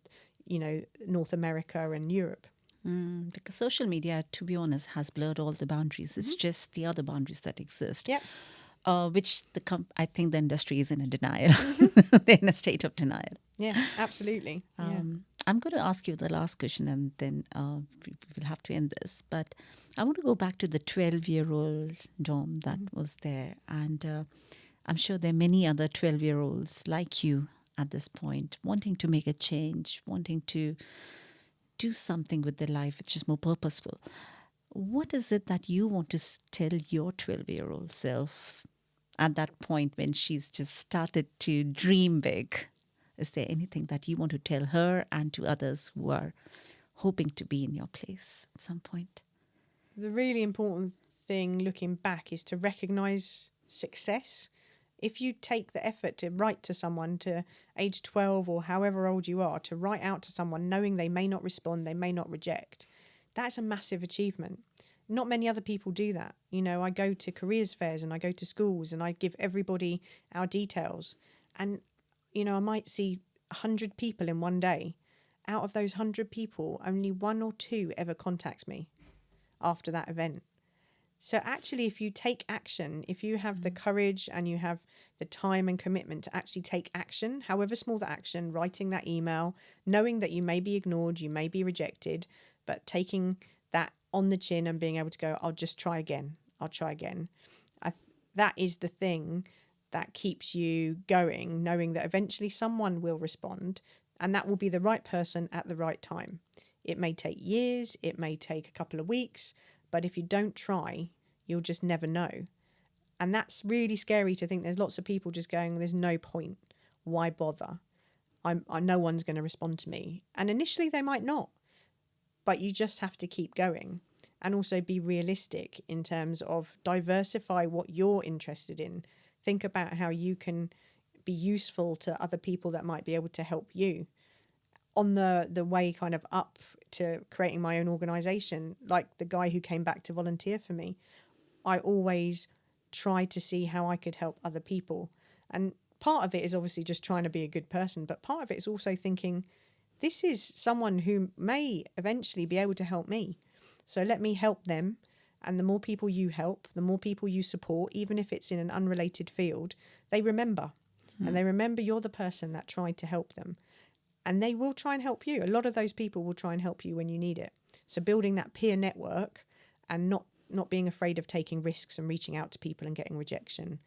you know, North America and Europe. Because social media, to be honest, has blurred all the boundaries. It's just the other boundaries that exist. Yeah. Which I think the industry is in a denial. They're in a state of denial. Yeah, absolutely. I'm going to ask you the last question, and then we will have to end this. But I want to go back to the 12-year-old Dom that was there. And I'm sure there are many other 12-year-olds like you at this point, wanting to make a change, wanting to do something with their life which is more purposeful. What is it that you want to tell your 12-year-old self at that point when she's just started to dream big? Is there anything that you want to tell her and to others who are hoping to be in your place at some point? The really important thing looking back is to recognise success. If you take the effort to write to someone to age 12 or however old you are, to write out to someone knowing they may not respond, they may not reject, that's a massive achievement. Not many other people do that. You know, I go to careers fairs and I go to schools and I give everybody our details. And, you know, I might see 100 people in one day. Out of those 100 people, only 1 or 2 ever contacts me after that event. So actually, if you take action, if you have the courage and you have the time and commitment to actually take action, however small the action, writing that email, knowing that you may be ignored, you may be rejected, but taking that on the chin and being able to go, I'll just try again. I'll try again. That is the thing that keeps you going, knowing that eventually someone will respond and that will be the right person at the right time. It may take years, it may take a couple of weeks, but if you don't try, you'll just never know. And that's really scary to think. There's lots of people just going, there's no point. Why bother? No one's going to respond to me. And initially they might not, but you just have to keep going and also be realistic in terms of diversify what you're interested in. Think about how you can be useful to other people that might be able to help you. On the way kind of up to creating my own organisation, like the guy who came back to volunteer for me, I always tried to see how I could help other people. And part of it is obviously just trying to be a good person, but part of it is also thinking, this is someone who may eventually be able to help me. So let me help them. And the more people you help, the more people you support, even if it's in an unrelated field, they remember. And they remember you're the person that tried to help them. And they will try and help you. A lot of those people will try and help you when you need it. So building that peer network and not being afraid of taking risks and reaching out to people and getting rejection.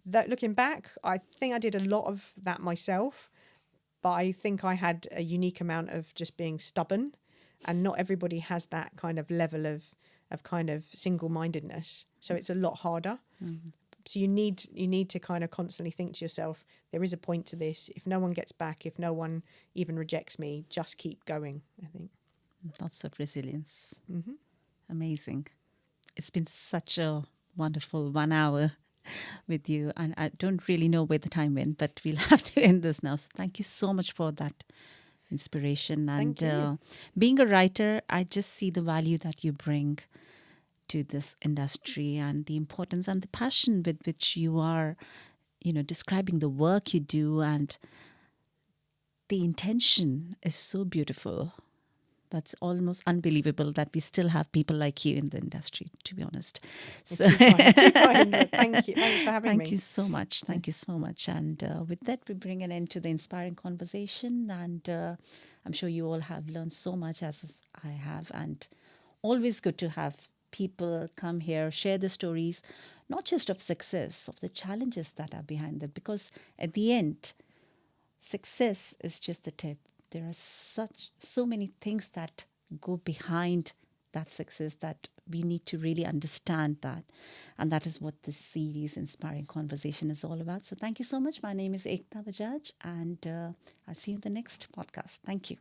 That, looking back, I think I did a lot of that myself, but I think I had a unique amount of just being stubborn, and not everybody has that kind of level of kind of single-mindedness. So it's a lot harder. Mm-hmm. So you need to kind of constantly think to yourself, there is a point to this. If no one gets back, if no one even rejects me, just keep going, I think. Lots of resilience. Mm-hmm. Amazing. It's been such a wonderful 1 hour with you. And I don't really know where the time went, but we'll have to end this now. So thank you so much for that inspiration. And Thank you. Being a writer, I just see the value that you bring to this industry and the importance and the passion with which you are, describing the work you do, and the intention is so beautiful. That's almost unbelievable that we still have people like you in the industry, to be honest. You're too kind. Too kind. But thank you. Thanks for having Thank me. you so much. Thank you so much. And with that, we bring an end to the inspiring conversation. And I'm sure you all have learned so much as I have. And always good to have people come here, share the stories, not just of success, of the challenges that are behind it. Because at the end, success is just the tip. There are so many things that go behind that success that we need to really understand that. And that is what this series, Inspiring Conversation, is all about. So thank you so much. My name is Ekta Bajaj, and I'll see you in the next podcast. Thank you.